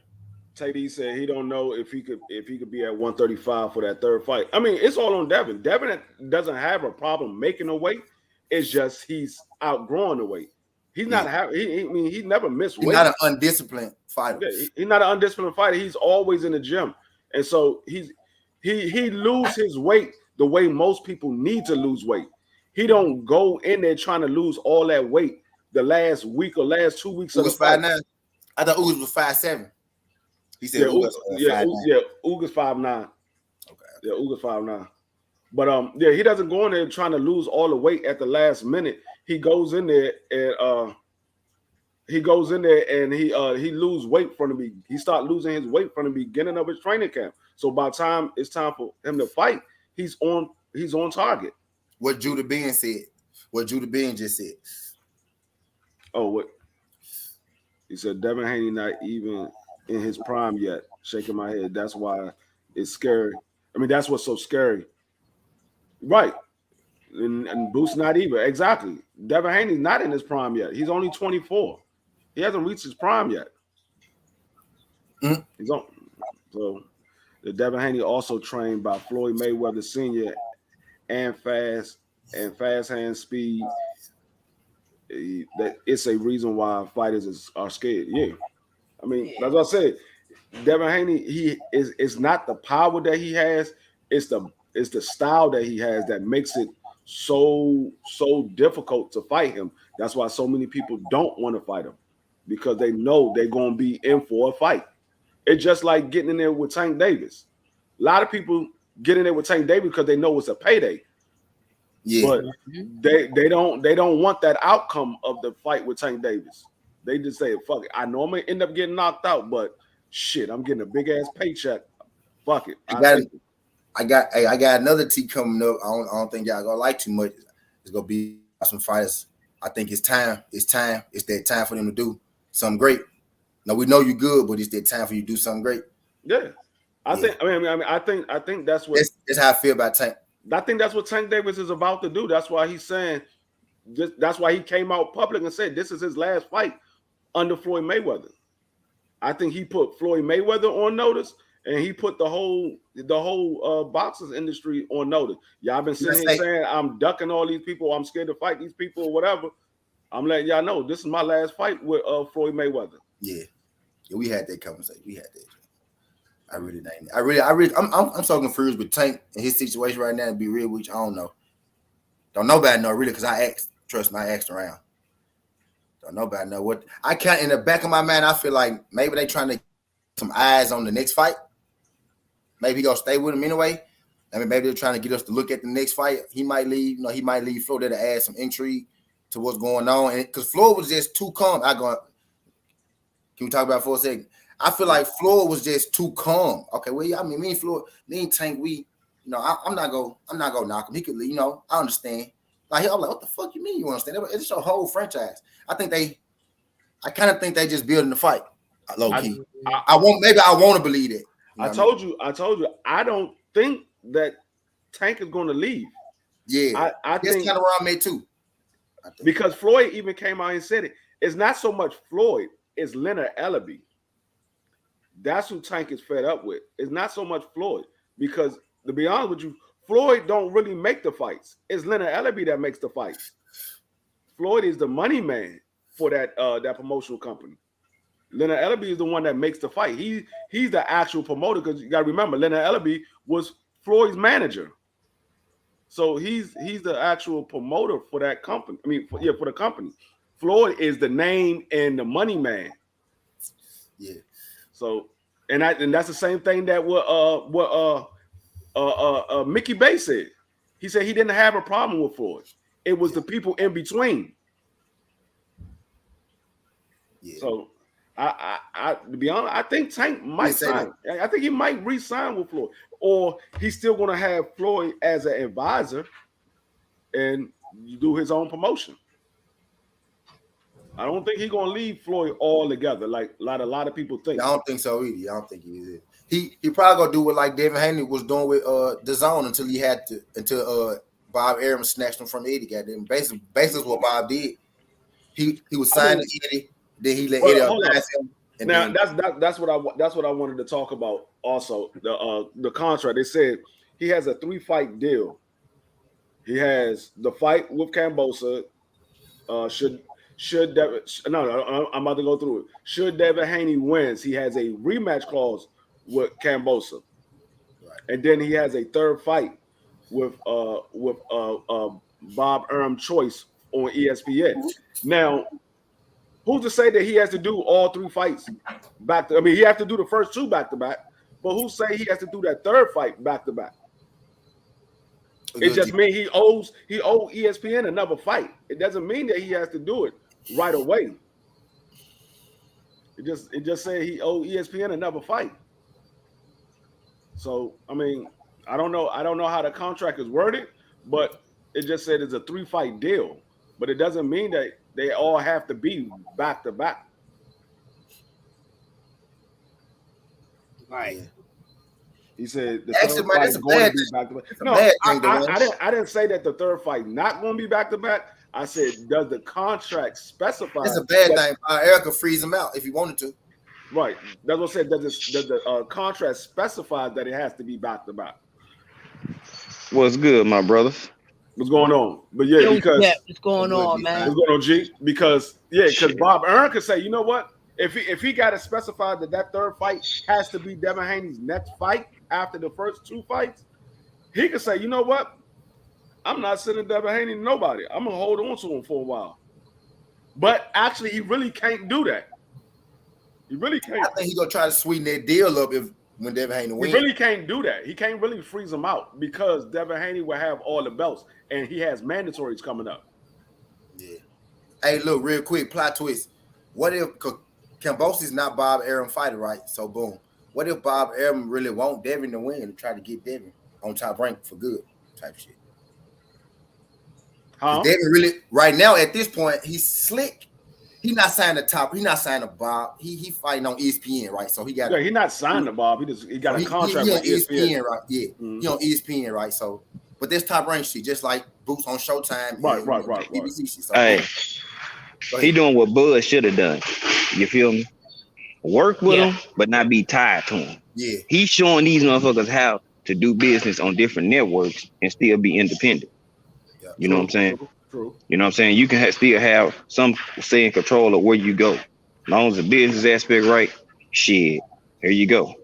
Teddy said he don't know if he could be at 135 for that third fight. I mean, it's all on Devin. Devin doesn't have a problem making the weight. It's just he's outgrowing the weight. He's not he never missed weight. He's not an undisciplined fighter. Yeah, he's not an undisciplined fighter. He's always in the gym, and so he loses his weight the way most people need to lose weight. He don't go in there trying to lose all that weight the last week or last 2 weeks of the fight. 5'9"? I thought Ugas was 5'7". He said Ugas 5'9". Ugas 5'9". Okay. Yeah, Ugas 5'9". But he doesn't go in there trying to lose all the weight at the last minute. He goes in there and he lose weight from the beginning. He start losing his weight from the beginning of his training camp. So by the time it's time for him to fight, he's on target. What Judah Ben said. What Judah Ben just said. Oh, what? He said Devin Haney not even in his prime yet. Shaking my head. That's why it's scary. I mean, that's what's so scary. Right. And Boost not even. Exactly. Devin Haney's not in his prime yet. He's only 24. He hasn't reached his prime yet. Mm-hmm. He's on. So the Devin Haney also trained by Floyd Mayweather Sr. and fast hand speed. That it's a reason why fighters are scared. Yeah. I mean, as I said, Devin Haney, it's not the power that he has, it's the style that he has that makes it so difficult to fight him. That's why so many people don't want to fight him, because they know they're going to be in for a fight. It's just like getting in there with Tank Davis. A lot of people get in there with Tank Davis because they know it's a payday. Yeah. But they don't want that outcome of the fight with Tank Davis. They just say, fuck it. I know I'm gonna end up getting knocked out, but shit, I'm getting a big ass paycheck. Fuck it. I got another T coming up. I don't think y'all gonna like too much. It's gonna be some fighters. I think it's time. It's that time for them to do something great. Now we know you're good, but it's that time for you to do something great. Yeah. I think that's what that's how I feel about Tank. I think that's what Tank Davis is about to do. That's why he's saying this, that's why he came out public and said this is his last fight under Floyd Mayweather. I think he put Floyd Mayweather on notice, and he put the whole boxers industry on notice. Y'all been sitting here saying I'm ducking all these people, I'm scared to fight these people or whatever. I'm letting y'all know this is my last fight with Floyd Mayweather. Yeah, we had that conversation. We had that. I'm so confused with Tank and his situation right now. To be real with you, I don't know. Don't nobody know really, because I asked. Trust me, I asked around. Don't nobody know what I can't. In the back of my mind, I feel like maybe they trying to get some eyes on the next fight. Maybe he gonna stay with him anyway. I mean, maybe they're trying to get us to look at the next fight. He might leave. He might leave Florida to add some intrigue to what's going on. And because Floyd was just too calm. Can we talk about it for a second? I feel like Floyd was just too calm. Okay, well, yeah, I mean, me and Floyd, me and Tank, I'm not gonna knock him. He could, I understand. Like, I'm like, what the fuck you mean you understand? It's your whole franchise. I kind of think they just building the fight. Low key. I want to believe it. I told you, I don't think that Tank is going to leave. Yeah, I think kind of where I'm at too. Because Floyd even came out and said it. It's not so much Floyd, it's Leonard Ellaby. That's who Tank is fed up with. It's not so much Floyd, because to be honest with you, Floyd don't really make the fights. It's Leonard Ellaby that makes the fights. Floyd is the money man for that promotional company. Leonard Ellaby is the one that makes the fight. He's the actual promoter, because you got to remember, Leonard Ellaby was Floyd's manager. So he's the actual promoter for that company. I mean, for the company. Floyd is the name and the money man. Yeah. So, and that's the same thing that what Mickey Bay said. He said he didn't have a problem with Floyd. It was the people in between. Yeah. So, I to be honest, I think Tank might sign. I think he might re-sign with Floyd, or he's still going to have Floyd as an advisor and do his own promotion. I don't think he's gonna leave Floyd all together like a lot of people think. I don't think so either. I don't think he is. He probably gonna do what like Devin Haney was doing with DAZN until Bob Arum snatched him from Eddie. Goddamn, basically what Bob did. He was signed to Eddie, then he let Eddie pass him. Now that's what I wanted to talk about. Also, the contract. They said he has a 3-fight deal. He has the fight with Kambosos. I'm about to go through it. Should Devin Haney wins, he has a rematch clause with Kambosos, right. And then he has a third fight with Bob Arum choice on ESPN. Now, who's to say that he has to do all 3 fights back to? I mean, he has to do the first 2 back to back, but who say he has to do that 3rd fight back to back? It just means he owes ESPN another fight. It doesn't mean that he has to do it right away. It just said he owed ESPN another fight. So I mean, I don't know how the contract is worded, but it just said it's a 3-fight deal. But it doesn't mean that they all have to be back to back. Right. He said the Actually, 3rd man, fight that's is a going bad to be back to back. it's a No, bad thing to win. I didn't say that the 3rd fight not going to be back to back. I said, does the contract specify? It's a bad thing. Erica freeze him out if he wanted to. Right. That's what I said. Does the contract specify that it has to be back to back? What's good, my brothers? What's going on? But yeah, because what's going on, man? what's going on, G? Because Bob Arum could say, you know what? If he got it specified that 3rd fight has to be Devin Haney's next fight after the first 2 fights, he could say, you know what? I'm not sending Devin Haney to nobody. I'm gonna hold on to him for a while. But actually, he really can't do that. He really can't. I think he's gonna try to sweeten that deal up when Devin Haney wins. He really can't do that. He can't really freeze him out because Devin Haney will have all the belts and he has mandatories coming up. Yeah. Hey, look, real quick, plot twist. What if Kambosos is not Bob Arum fighter, right? So boom. What if Bob Arum really want Devin to win and try to get Devin on Top Rank for good type shit? Huh? Devin really right now at this point, he's slick. He not signing He not signing Bob. He fighting on ESPN, right? So he got. Yeah, he not signed to Bob. He got a contract he with ESPN, right? Yeah, he on ESPN, right? So, but this Top Rank shit, just like Boots on Showtime, right. BBC shit. So, Hey, he doing what Bud should have done. You feel me? Work with him, but not be tied to him. Yeah, He's showing these motherfuckers how to do business on different networks and still be independent. Yeah. You know what I'm saying? True. You know what I'm saying? You can still have some say in control of where you go. As long as the business aspect right, shit, here you go.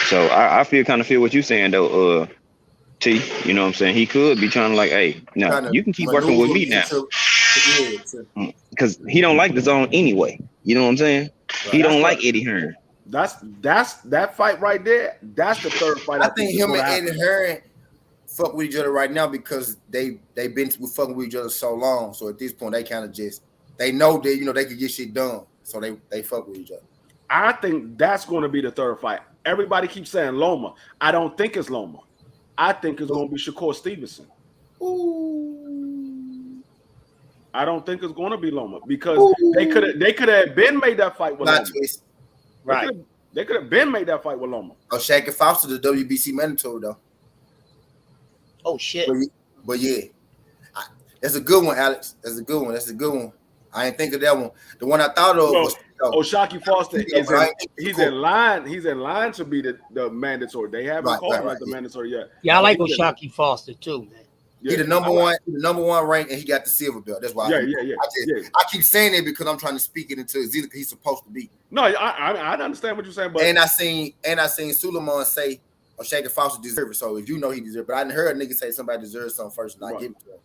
So I kind of feel what you're saying though, T. You know what I'm saying? He could be trying to like, hey, no, you can keep working with me now. Because he don't like the zone anyway. You know what I'm saying? Right. He don't like Eddie Hearn. That's that fight right there. That's the 3rd fight. I think him and Eddie Hearn fuck with each other right now because they've been fucking with each other so long. So at this point, they kind of they know that they could get shit done. So they fuck with each other. I think that's going to be the 3rd fight. Everybody keeps saying Loma. I don't think it's Loma. I think it's going to be Shakur Stevenson. Ooh. I don't think it's going to be Loma because they could have been made that fight with Loma. Twist. Right. They could have been made that fight with Loma. Oh, Shaq and Foster, the WBC mandatory though. Oh shit. But yeah, that's a good one, Alex. That's a good one. I ain't think of that one. The one I thought of was Shaki Foster he's in line. He's in line to be the mandatory. They haven't called him as the mandatory yet. Yeah, I like O'Shaquie Foster too, man. Yeah, he the number one rank, and he got the silver belt. That's why. I keep saying it because I'm trying to speak it into exactly he's supposed to be. No, I understand what you're saying, but I seen Suleiman say O'Shaquie Foster deserves it. So if you know he deserves it, but I didn't heard a nigga say somebody deserves something first, and I give it to him.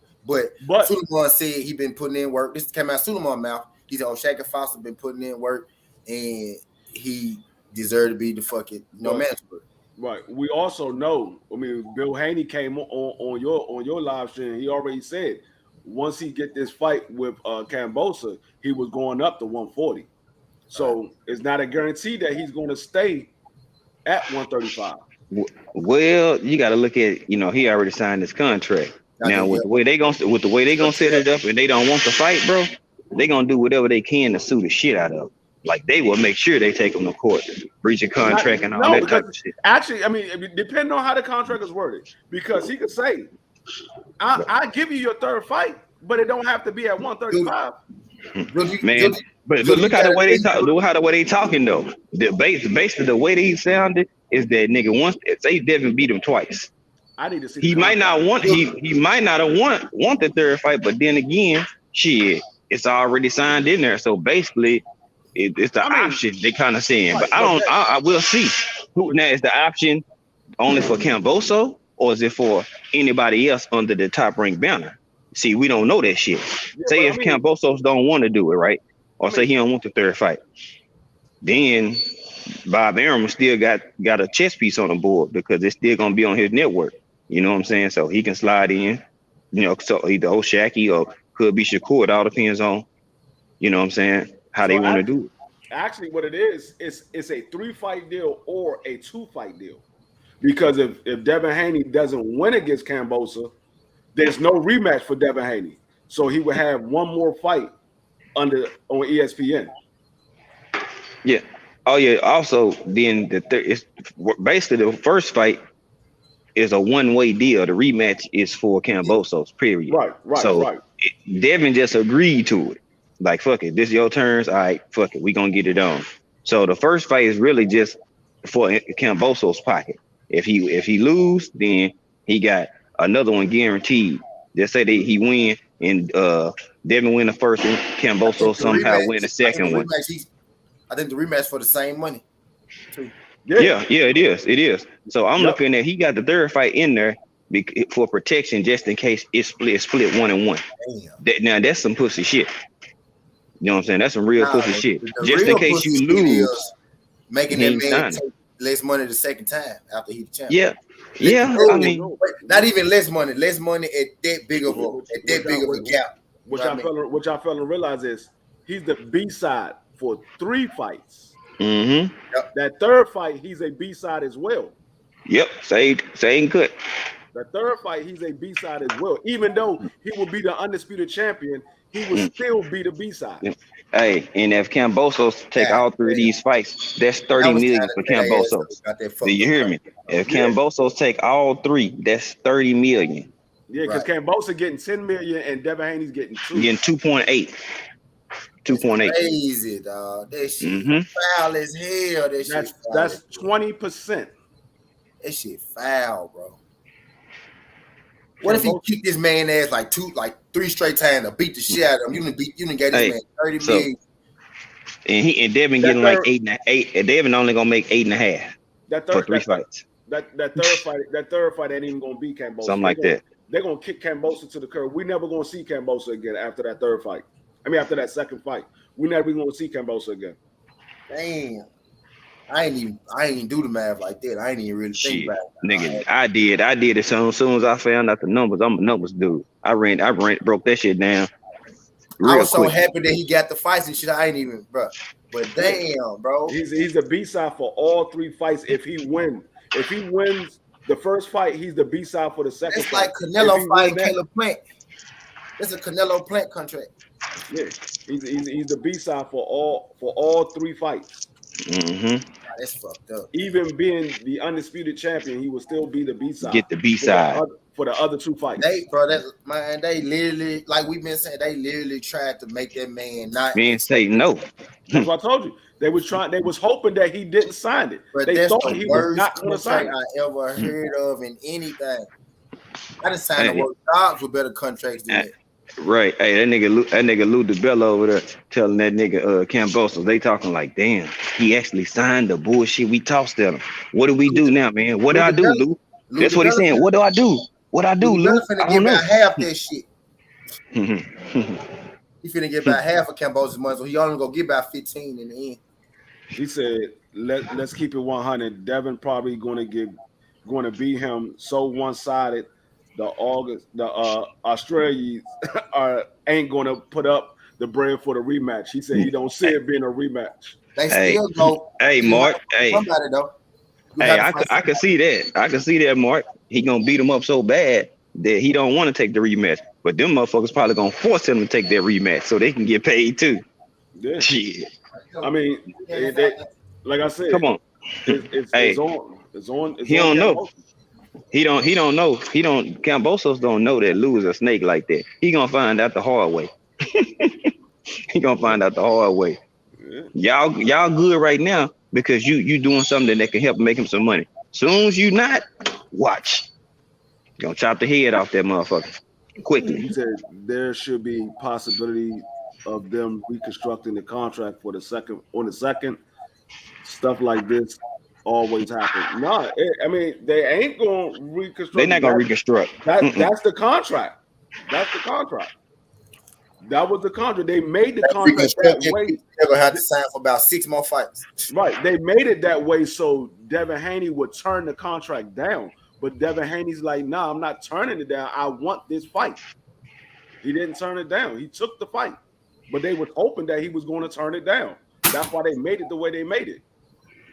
But Suleiman said he been putting in work. This came out Suleiman's mouth. He said O'Shaquie Foster been putting in work, and he deserved to be the fucking mandatory. Right. We also know. I mean, Bill Haney came on your live stream. He already said once he get this fight with Kambosos, he was going up to 140. So it's not a guarantee that he's going to stay at 135. Well, you got to look at he already signed his contract. Now with the way they gonna set it up, and they don't want to fight, bro, they gonna do whatever they can to sue the shit out of him. Like they will make sure they take him to court, breach a contract and all that type of shit. Actually, I mean, depending on how the contract is worded, because he could say, "I give you your 3rd fight, but it don't have to be at 135." Man, but look how the way they talk. Look how the way they talking though. Basically, the way they sounded is that nigga once say Devin beat him twice. I need to see. He might not want. He might not have want the 3rd fight, but then again, shit, it's already signed in there. So basically. It's the option they kind of saying, but I will see. Now is the option only for Kambosos or is it for anybody else under the Top Rank banner? See, we don't know that shit. Yeah, Say if Kambosos don't want to do it, right? Or say he don't want the third fight, then Bob Arum still got a chess piece on the board because it's still gonna be on his network. You know what I'm saying? So he can slide in, so either O'Shaquie or could be Shakur. It all depends on, you know what I'm saying, how they want to do it. Actually, what it is, it's a 3-fight deal or a 2-fight deal. Because if Devin Haney doesn't win against Kambosos, there's no rematch for Devin Haney. So he would have one more fight on ESPN. Yeah. Oh yeah. Also, then it's basically the first fight is a one-way deal. The rematch is for Kambosos. Period. Right. So Devin just agreed to it. Like, fuck it, this is your turns. All right, fuck it, we gonna get it on. So the first fight is really just for Kambosos' pocket. If he lose, then he got another one guaranteed. Just say that he win and Devin win the first one, Kambosos somehow win the second one. I think the rematch for the same money too. Yeah, it is. So I'm looking at he got the third fight in there for protection just in case it's split 1-1. Now that's some pussy shit. You know what I'm saying? That's some real pussy shit. Just in case you lose, making that man take less money the second time after he's the champion. Yeah. I mean, not even less money at that big of a gap. Which I fail to realize is he's the B-side for 3 fights. Mm-hmm. That third fight, he's a B-side as well. Yep, same cut. The third fight, he's a B-side as well. Even though he will be the undisputed champion, he will still be the B-side. Hey, and if Kambosos take all 3 of these fights, that's 30 million for Kambosos. Do you hear me? If Kambosos take all 3, that's 30 million. Yeah, because Kambosos getting 10 million and Devin Haney's getting 2. Getting 2.8. 2.8. Crazy, dog. That shit foul as hell. That's 20%. That shit foul, bro. What if he kicked this man ass like 3 straight times to beat the shit out of him? You done gave this man 30 million. And Devin getting like 8.5. And Devin only gonna make 8.5 for 3 fights. That third fight ain't even gonna be Kambosos. Something like that. They're gonna kick Kambosos to the curb. We never gonna see Kambosos again after that third fight. I mean, after that second fight, we never gonna see Kambosos again. Damn. I ain't even do the math like that. I ain't even really think about it. Nigga, I did it so soon as I found out the numbers. I'm a numbers dude. I broke that shit down. I was so happy that he got the fights and shit. I ain't even, bro. But damn, bro. He's the B-side for all 3 fights if he wins. If he wins the first fight, he's the B-side for the second fight. It's like Canelo fighting Caleb Plant. It's a Canelo Plant contract. Yeah, he's the B-side for all 3 fights. Mm-hmm. That's fucked up. Even being the undisputed champion, he will still be the B-side. Get the B-side for the other 2 fights. They literally, like we've been saying, they literally tried to make that man not say no. That's what I told you. They was hoping that he didn't sign it. But they thought he was not going to sign it. I ever heard of in anything. I done signed more jobs with better contracts than that. Right. Hey, that nigga Lou DeBella over there telling that nigga Kambosos, they talking like, damn, he actually signed the bullshit we tossed at him. What do we do now, man? What do I do, Lou? That's what he's saying. What do I do? What I do, Lou? Finna get about half that shit. He finna get about half of Kambosos' money, so he only gonna get about 15 in the end. He said, let's keep it 100. Devin probably going to beat him so one-sided. The Australians ain't going to put up the bread for the rematch. He said he don't see it being a rematch. They still go. Hey, Mark. Hey, somebody though. Hey, I can see that. I can see that, Mark. He gonna beat him up so bad that he don't want to take the rematch. But them motherfuckers probably gonna force him to take that rematch so they can get paid too. Yeah. Shit. I mean, like I said, come on. It's on. He don't know. He don't know. Kambosos don't know that Lou is a snake like that. He gonna find out the hard way. He gonna find out the hard way. Yeah. Y'all good right now because you doing something that can help make him some money. Soon as you not, watch. Gonna chop the head off that motherfucker quickly. He said there should be possibility of them reconstructing the contract for the second. Stuff like this always happen. No, I mean they ain't gonna reconstruct. They're not gonna reconstruct. That's the contract. That's the contract. That was the contract. They made the contract that way. They're gonna have to sign for about 6 more fights. Right. They made it that way so Devin Haney would turn the contract down. But Devin Haney's like, nah, I'm not turning it down. I want this fight. He didn't turn it down. He took the fight. But they were hoping that he was going to turn it down. That's why they made it the way they made it.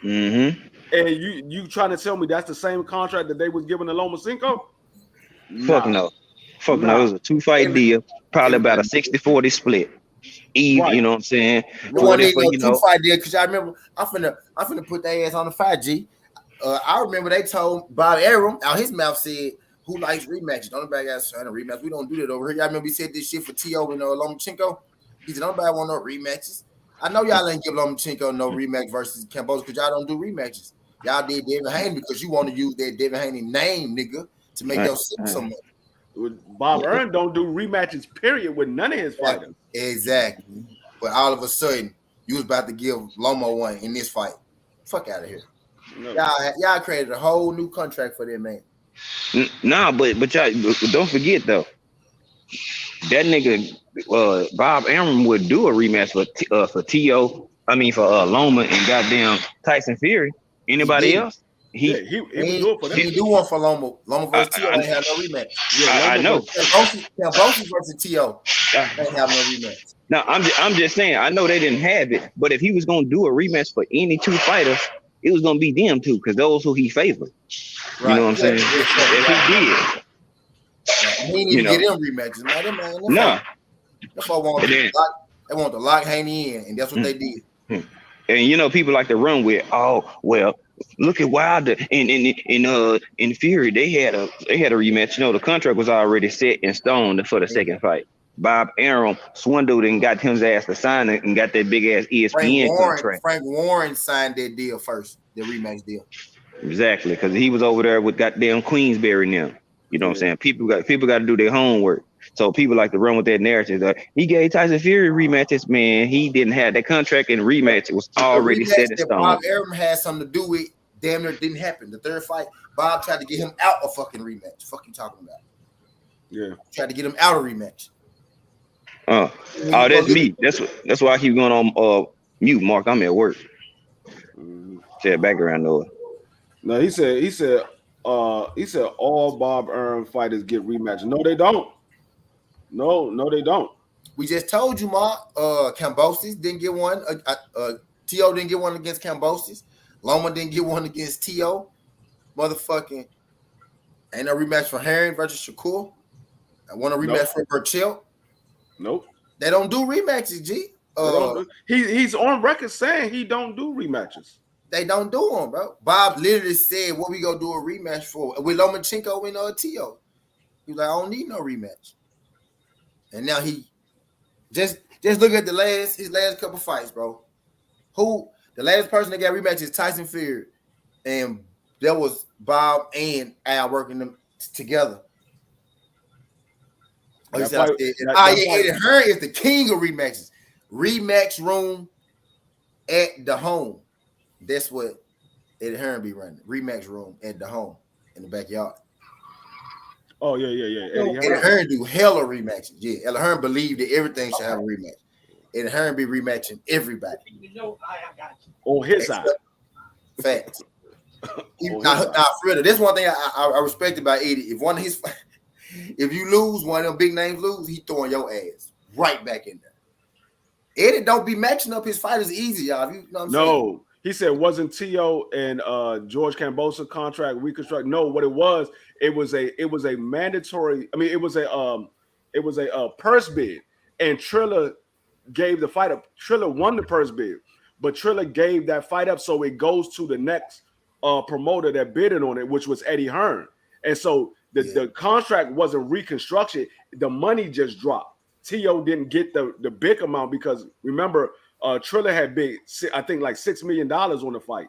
Mm-hmm. And you trying to tell me that's the same contract that they was giving to Lomachenko? Fuck no. Fuck no. It was a 2-fight deal. Probably about a 60-40 split. Eve, right. You know what I'm saying? Whatever, you know. 2-fight deal, because I remember I'm finna put their ass on the 5G. I remember they told Bob Arum out his mouth said, "Who likes rematches? Don't nobody got a rematch. We don't do that over here." Y'all remember he said this shit for T.O. and Lomachenko? He said, "Nobody want no rematches." I know y'all ain't give Lomachenko no rematch versus Kambosos because y'all don't do rematches. Y'all did Devin Haney because you want to use that Devin Haney name, nigga, to make your some money. Bob Arum don't do rematches, period, with none of his fighters. Exactly. But all of a sudden, you was about to give Lomo one in this fight. Fuck out of here. No. Y'all created a whole new contract for that man. Nah, but y'all don't forget though. That nigga Bob Arum would do a rematch for T.O. I mean for Loma and goddamn Tyson Fury. Anybody else? He would do it for them. He do one for Loma. Loma versus T.O. ain't have no rematch. Yeah, I know. Kambosos versus T.O. ain't have no rematch. No, I'm just saying. I know they didn't have it, but if he was gonna do a rematch for any two fighters, it was gonna be them two because those who he favored. Right. You know what I'm saying? If he did. He didn't even get them rematches, man. No. That's why they want to lock Haney in, and that's what they did. And you know, people like to run with, oh well, look at Wilder in Fury. They had a rematch. You know, the contract was already set in stone for the second fight. Bob Arum swindled and got his ass to sign it and got that big ass ESPN contract. Frank Warren signed that deal first, the rematch deal. Exactly, because he was over there with goddamn Queensberry now. You know what I'm saying? People got to do their homework. So people like to run with that narrative that he gave Tyson Fury rematches. Man, he didn't have that contract and rematch. It was already set in stone. Bob Arum had something to do with. Damn near didn't happen. The third fight, Bob tried to get him out a fucking rematch. Fuck you talking about? Yeah, tried to get him out of rematch. That's me. That's why I keep going on mute, Mark. I'm at work. Said background noise. No, he said all Bob Arum fighters get rematches. No, they don't. No, they don't. We just told you, Mark. Kambosos didn't get one. T.O. didn't get one against Kambosos. Loma didn't get one against T.O. Motherfucking ain't no rematch for Herring versus Shakur. I want a rematch for Burchell. Nope. They don't do rematches, G. He's on record saying he don't do rematches. They don't do them, bro. Bob literally said, "What we gonna do a rematch for?" With Lomachenko and T.O. He was like, "I don't need no rematch." And now he just look at his last couple fights, bro. Who the last person that got rematch is Tyson Fury, and that was Bob and Al working them together. Eddie Hearn is the king of rematches. Rematch room at the home. That's what Eddie Hearn be running. Rematch room at the home in the backyard. Oh, yeah. Eddie Hearn do hella rematches. Yeah, Eddie Hearn believed that everything should have a rematch. Eddie Hearn be rematching everybody. I got you. On his side. Facts. Now, Frida, this one thing I respect about Eddie. If you lose, one of them big names lose, he throwing your ass right back in there. Eddie don't be matching up his fighters easy, y'all. You know what I'm saying? He said wasn't T.O. and George Kambosos contract reconstruct. No, what it was a mandatory. I mean, it was a purse bid, and Triller gave the fight up. Triller won the purse bid, but Triller gave that fight up, so it goes to the next promoter that bidded on it, which was Eddie Hearn, and so the contract wasn't reconstruction. The money just dropped. T.O. didn't get the big amount because remember. Triller had bid, I think, like $6 million on the fight,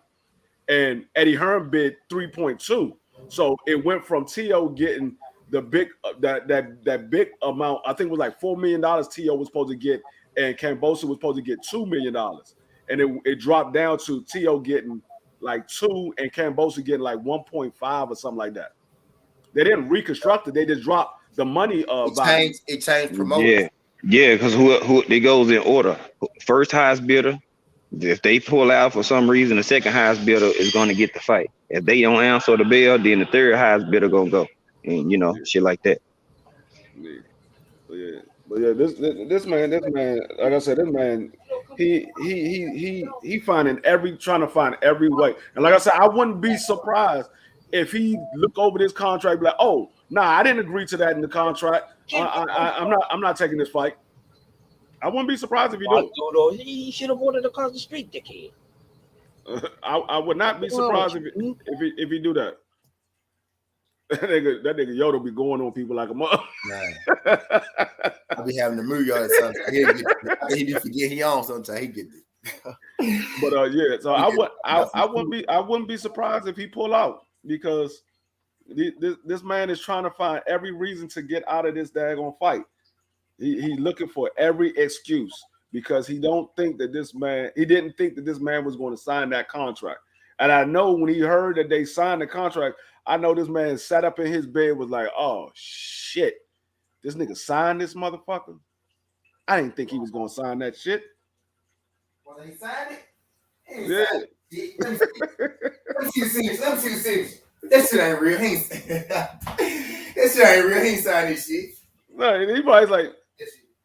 and Eddie Hearn bid 3.2. So it went from T.O. getting the big that big amount. I think it was like $4 million. T.O. was supposed to get, and Kambosos was supposed to get $2 million, and it dropped down to T.O. getting like 2 and Kambosos getting like 1.5 or something like that. They didn't reconstruct it. They just dropped the money value. It changed promoters. Yeah, because who it goes in order. First highest bidder. If they pull out for some reason, the second highest bidder is going to get the fight. If they don't answer the bell, then the third highest bidder gonna go, and shit like that. But yeah, this man, like I said, this man, he trying to find every way. And like I said, I wouldn't be surprised if he look over this contract, be like, oh, nah, I didn't agree to that in the contract. I'm not taking this fight. I wouldn't be surprised if he do. He should have ordered across the street, dickhead. I would not be surprised if he do that. That nigga Yoda be going on people like a mother. I be having to move y'all sometimes. He be forget he on sometimes. He get it. But yeah, so I wouldn't be surprised if he pull out, because this man is trying to find every reason to get out of this daggone fight. He's looking for every excuse, because he didn't think that this man was going to sign that contract. And I know when he heard that they signed the contract, I know this man sat up in his bed, was like, oh shit, this nigga signed this motherfucker. I didn't think he was going to sign that shit. Well, he signed it? Yeah. Let me see the series. That shit ain't real. That shit ain't real. He ain't signed this shit. No, he probably like,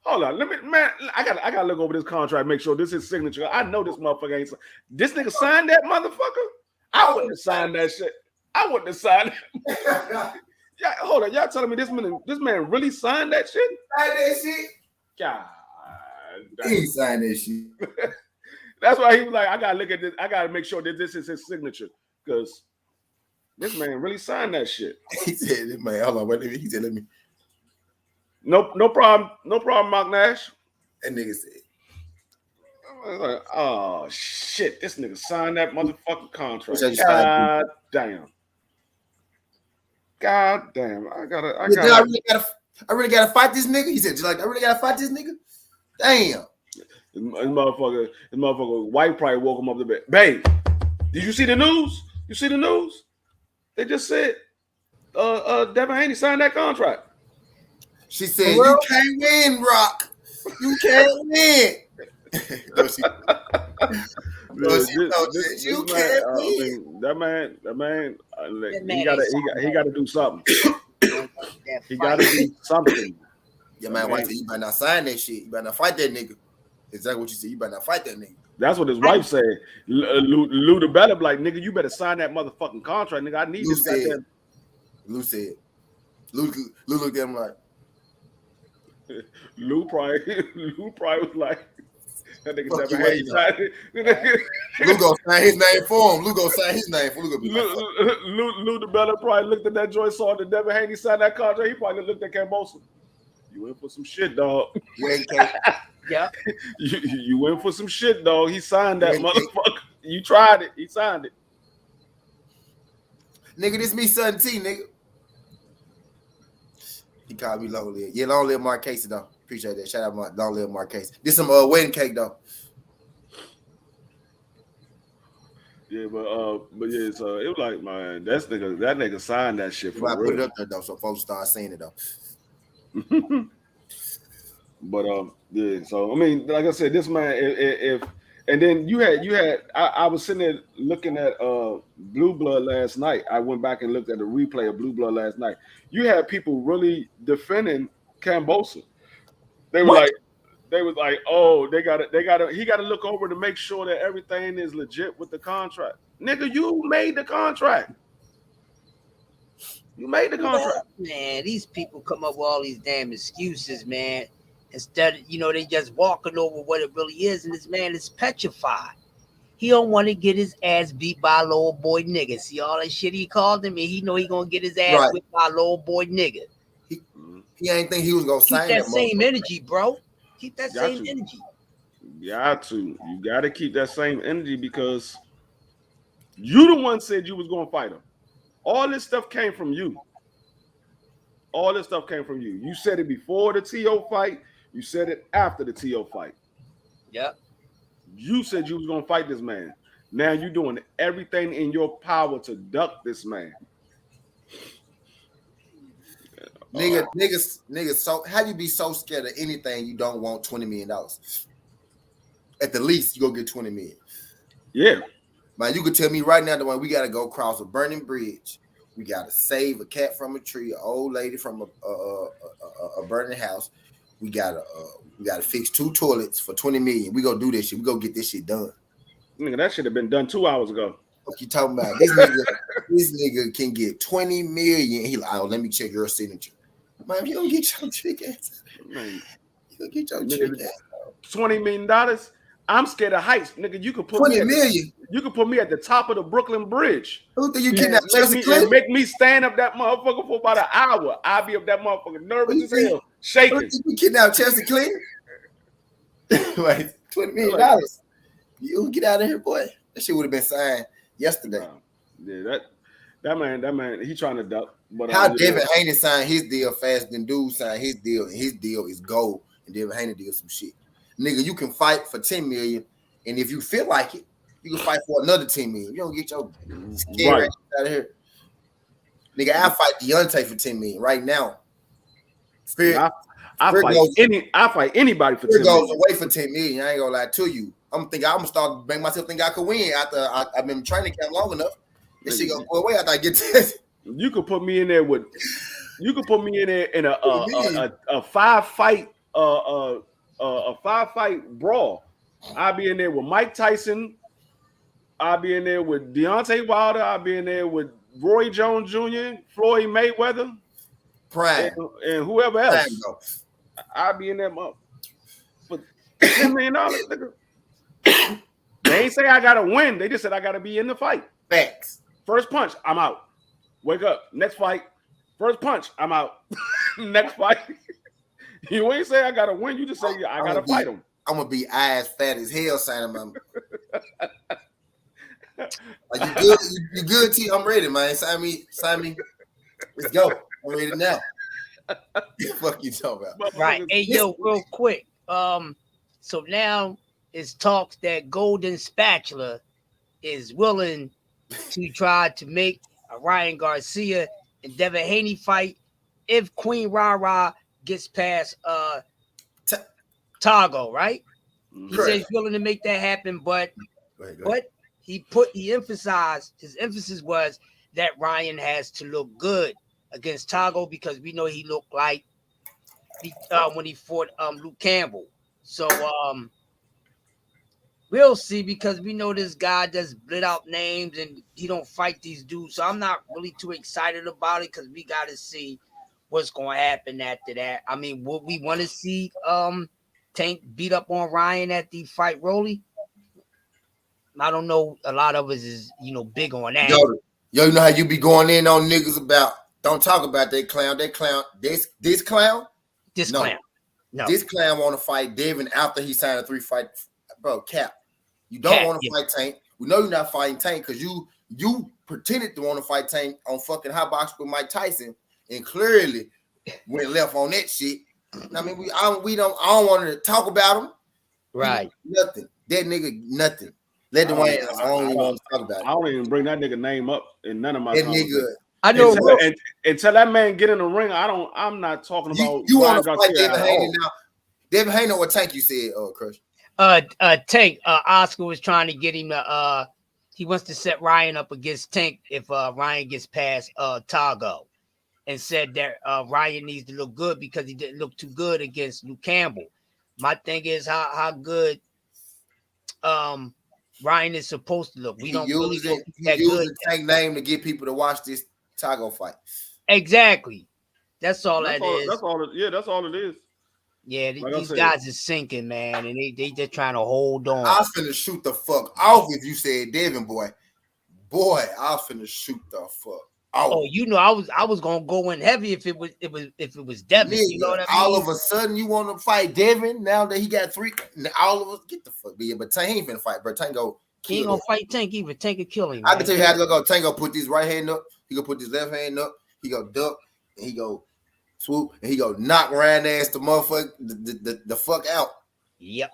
hold on, I gotta look over this contract, make sure this is signature. I know this motherfucker ain't signed. This nigga signed that motherfucker? I wouldn't have signed that shit. I wouldn't have signed it. Yeah, hold on, y'all telling me this man really signed that shit? Signed that shit? God, he signed that shit. That's why he was like, I gotta look at this. I gotta make sure that this is his signature, because this man really signed that shit. He said, "Man, hold on, wait a minute." He said, "Let me." No problem, Mark Nash. That nigga said, I was like, oh shit, this nigga signed that motherfucking contract. God damn. I really gotta fight this nigga. He said, I really gotta fight this nigga. Damn. His motherfucker wife probably woke him up to bed. Babe, did you see the news? You see the news? They just said Devin Haney signed that contract. She said, you can't win, Rock. You can't win. You can't win. That man, he gotta do something. He gotta do something. Yeah, man, wife said, you better not sign that shit. You better not fight that nigga. Exactly what you said. You better not fight that nigga. That's what his wife said. Lou the better, like, nigga, you better sign that motherfucking contract, nigga. I need Lou this. Said. Lou said. Lou looked at him like. Lou probably was like, that nigga Devin Haney signed it. Lou go sign his name for him. Lou go sign his name for him. Lou the better probably looked at that joint, saw that Devin Haney signed that contract. He probably looked at Kambosos. You in for some shit, dog. Yeah. You went for some shit, dog. He signed that motherfucker. You tried it. He signed it. Nigga, this me, Son T, nigga. He called me Long Live. Yeah, Long Live Marquez, though. Appreciate that. Shout out Long Live Marquez. This some wedding cake, though. Yeah, but yeah, so it was like, man, that nigga signed that shit for real. Put it up there, though, so folks start seeing it, though. But yeah, so I mean, like I said, this man, if and then you had I was sitting there looking at Blue Blood last night. I went back and looked at the replay of Blue Blood last night. You had people really defending Kambosos. They were like, oh, he got to look over to make sure that everything is legit with the contract. Nigga, you made the contract. You made the contract. Man, these people come up with all these damn excuses, man. Instead of, they just walking over what it really is, and this man is petrified. He don't want to get his ass beat by a little boy nigga. See all that shit he called him, and he know he gonna get his ass whipped by a little boy nigga. He ain't think he was gonna sign that same energy, bro. Keep that same energy. You got to keep that same energy, because you the one said you was gonna fight him. All this stuff came from you. You said it before the TO fight. You said it after the TO fight. Yep. You said you was going to fight this man. Now you're doing everything in your power to duck this man. Niggas. So how you be so scared of anything you don't want $20 million? At the least, you go get $20 million. Yeah. Man, you could tell me right now the one we gotta go cross a burning bridge. We gotta save a cat from a tree, an old lady from a burning house. We gotta fix 2 toilets for $20 million. We go do this shit. We go get this shit done. Nigga, that should have been done 2 hours ago. What you talking about? This nigga can get $20 million. He like, oh, let me check your signature. Man, you don't get your trick ass. Man, you don't get your trick ass. $20 million. I'm scared of heights, nigga. You could put $20 million. You could put me at the top of the Brooklyn Bridge. Who think you kidnap Chelsea Clinton? Make me stand up that motherfucker for about an hour. I'll be up that motherfucker nervous as hell, shaking. Who think you kidnap Chelsea Clinton? Like $20 million. You get out of here, boy. That shit would have been signed yesterday. Yeah, that man, he trying to duck. But how Devin Haney signed his deal faster than dude signed his deal, and his deal is gold, and Devin Haney did some shit. Nigga, you can fight for $10 million, and if you feel like it, you can fight for another $10 million. You don't get your scared right out of here. Nigga, I fight Deontay for $10 million right now. I fight anybody for $10 million. Goes away for $10 million. I ain't gonna lie to you. I'm gonna start making myself think I could win after I've been training camp long enough. This shit gonna go away after I get this. You could put me in there with. You could put me in there in a 5-fight a 5-fight brawl. I'll be in there with Mike Tyson. I'll be in there with Deontay Wilder. I'll be in there with Roy Jones Jr., Floyd Mayweather, Prime, and whoever else. I'll be in there for $10 million. Nigga. They ain't say I gotta win. They just said I gotta be in the fight. Facts. First punch, I'm out. Wake up. Next fight. First punch, I'm out. Next fight. You ain't say I gotta win. You just say I gotta fight him. I'm gonna be eyes fat as hell, signing my. Like you good, T? I'm ready, man. Sign me. Let's go. I'm ready now. Fuck you talking about? Right. Hey, yo, real quick. So now it's talks that Golden Spatula is willing to try to make a Ryan Garcia and Devin Haney fight if Queen Rara gets past Tago, right? He said he's willing to make that happen, but his emphasis was that Ryan has to look good against Tago because we know he looked like when he fought Luke Campbell. So we'll see because we know this guy does split out names and he don't fight these dudes. So I'm not really too excited about it because we got to see what's going to happen after that. I mean, would we want to see Tank beat up on Ryan at the fight Rolly? I don't know. A lot of us is, big on that. Yo, you know how you be going in on niggas about, don't talk about that clown. This clown? This clown. No. This clown want to fight Devin after he signed a 3-fight. Bro, Cap. You don't want to fight Tank. We know you're not fighting Tank because you pretended to want to fight Tank on fucking hot box with Mike Tyson and clearly went left on that shit. I mean, I don't want to talk about him. Right. Nothing. That nigga, nothing. Let the way I don't even want to talk about it. I don't even bring that nigga name up in none of my nigga. I know until that man get in the ring, I'm not talking about you want to fight Devin Haney now. Devin Haney or Tank you said, Crush. Tank, Oscar was trying to get him to he wants to set Ryan up against Tank if Ryan gets past Tago, and said that Ryan needs to look good because he didn't look too good against Luke Campbell. My thing is how good Ryan is supposed to look. We don't really look that good. Tank name to get people to watch this Tago fight. Exactly. That's all that is. That's all it is. Yeah, these guys are sinking, man, and they just trying to hold on. I was finna shoot the fuck off if you said Devin, boy. Boy, I was finna shoot the fuck off. Oh, I was gonna go in heavy if it was Devin. Nigga, you know what I mean? All of a sudden you want to fight Devin now that he got 3. All of us get the fuck be. But Tank ain't finna fight, bro. Tank go. He ain't gonna fight Tank either. Tank will kill him. I can tell you how to go. Tank go put this right hand up. He go put this left hand up. He go duck and he go swoop and he go knock Ryan ass the motherfucker the fuck out. Yep.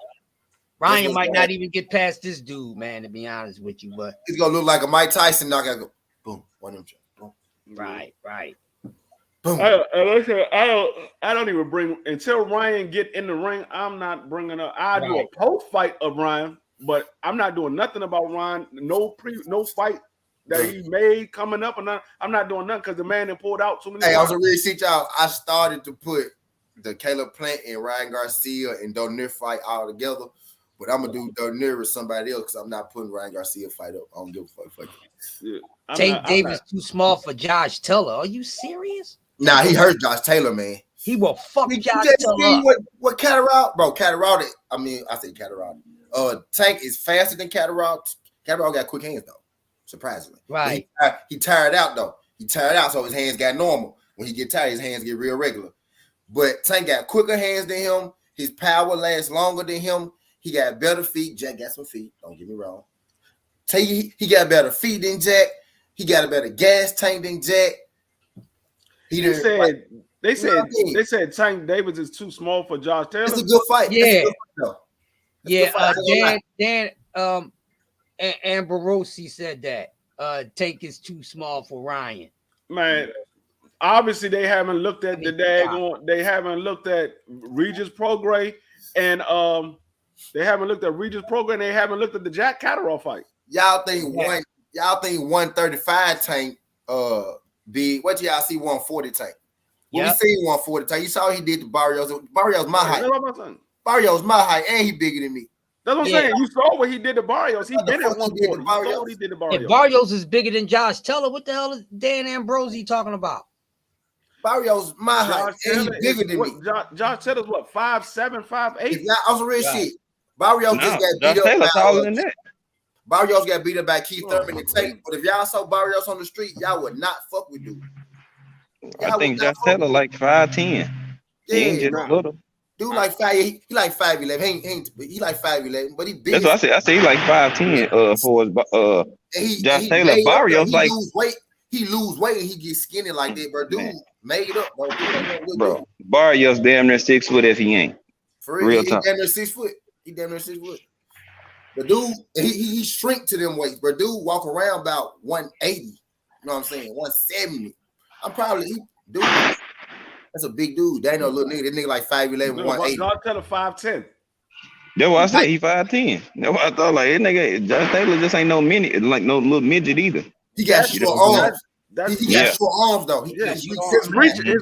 Ryan might not even get past this dude, man. To be honest with you, but he's gonna look like a Mike Tyson knockout. Go boom, one of them. Boom. Right. Boom. I don't even bring until Ryan get in the ring. I'm not bringing up. I do a post fight of Ryan, but I'm not doing nothing about Ryan. No fight that he made coming up, and I'm not doing nothing because the man that pulled out too many. Hey, I was a real shit, y'all. I started to put the Caleb Plant and Ryan Garcia and Donaire fight all together, but I'm gonna do Donaire with somebody else because I'm not putting Ryan Garcia fight up. I don't give a fuck. Yeah, Tate Davis too small for Josh Taylor. Are you serious? Nah, he hurt Josh Taylor, man. He will fuck Josh Taylor up. What Catterall, bro? Catterall, I say Catterall. Tank is faster than Catterall. Catterall got quick hands though, surprisingly. Right. He tired out though. He tired out, so his hands got normal. When he get tired, his hands get real regular. But Tank got quicker hands than him. His power lasts longer than him. He got better feet. Jack got some feet. Don't get me wrong. He got better feet than Jack. He got a better gas tank than Jack. They said Tank Davis is too small for Josh Taylor. It's a good fight. Yeah. Dan Ambrossi said that Tank is too small for Ryan. Man, obviously they haven't looked at they haven't looked at Regis Prograis and they haven't looked at the Jack Catterall fight. Y'all think 135 Tank big. What y'all see 140 Tank? When we see 140 Tank, you saw he did the Barrios. Barrios my height. Barrios my height, and he bigger than me. That's what I'm saying. You saw what he did to Barrios. He did it 140. You saw what he did to Barrios. If Barrios is bigger than Josh Taylor, what the hell is Dan Ambrosi talking about? Barrios my height, and he bigger than me. Josh Taylor's what, 5'7", 5'8"? I was a real shit. Barrios just got beat up. Taller than that. Barrios got beat up by Keith Thurman and Tate, but if y'all saw Barrios on the street, y'all would not fuck with dude. I think Josh Taylor like 5'10". Yeah, dude like 5. He like 5'11". He like 5'11", but he big. That's what I say. He like 5'10". For his Josh Taylor. Barrios like he lose weight and he get skinny like that, bro. Dude made up, bro. Barrios damn near 6 foot if he ain't. For real, he damn near 6 foot. The dude, he shrink to them weights, but dude walk around about 180. You know what I'm saying? 170. I'm probably dude. That's a big dude. That ain't no little nigga. That nigga like 5'11", 180. Josh Taylor 5'10". That's what I said. He 5'10". That's what I thought. Like that nigga, Josh Taylor just ain't no little midget either. He got short arms. He got short arms though. His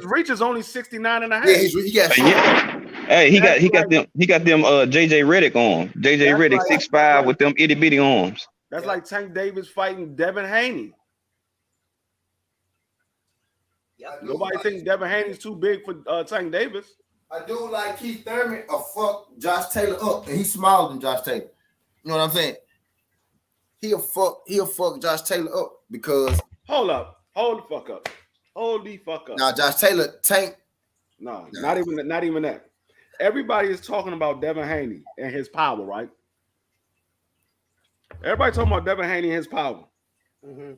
reach is only 69 and a half. Yeah, he got short arms. Hey, he got them JJ Redick arms. JJ Redick 6'5" with them itty bitty arms. That's like Tank Davis fighting Devin Haney. Nobody thinks Devin Haney's too big for Tank Davis. I do like Keith Thurman fuck Josh Taylor up, and he's smaller than Josh Taylor. You know what I'm saying? He'll fuck Josh Taylor up because hold the fuck up. Now Josh Taylor Tank. No, not even that. Everybody is talking about Devin Haney and his power, right? Everybody talking about Devin Haney and his power. Mm-hmm.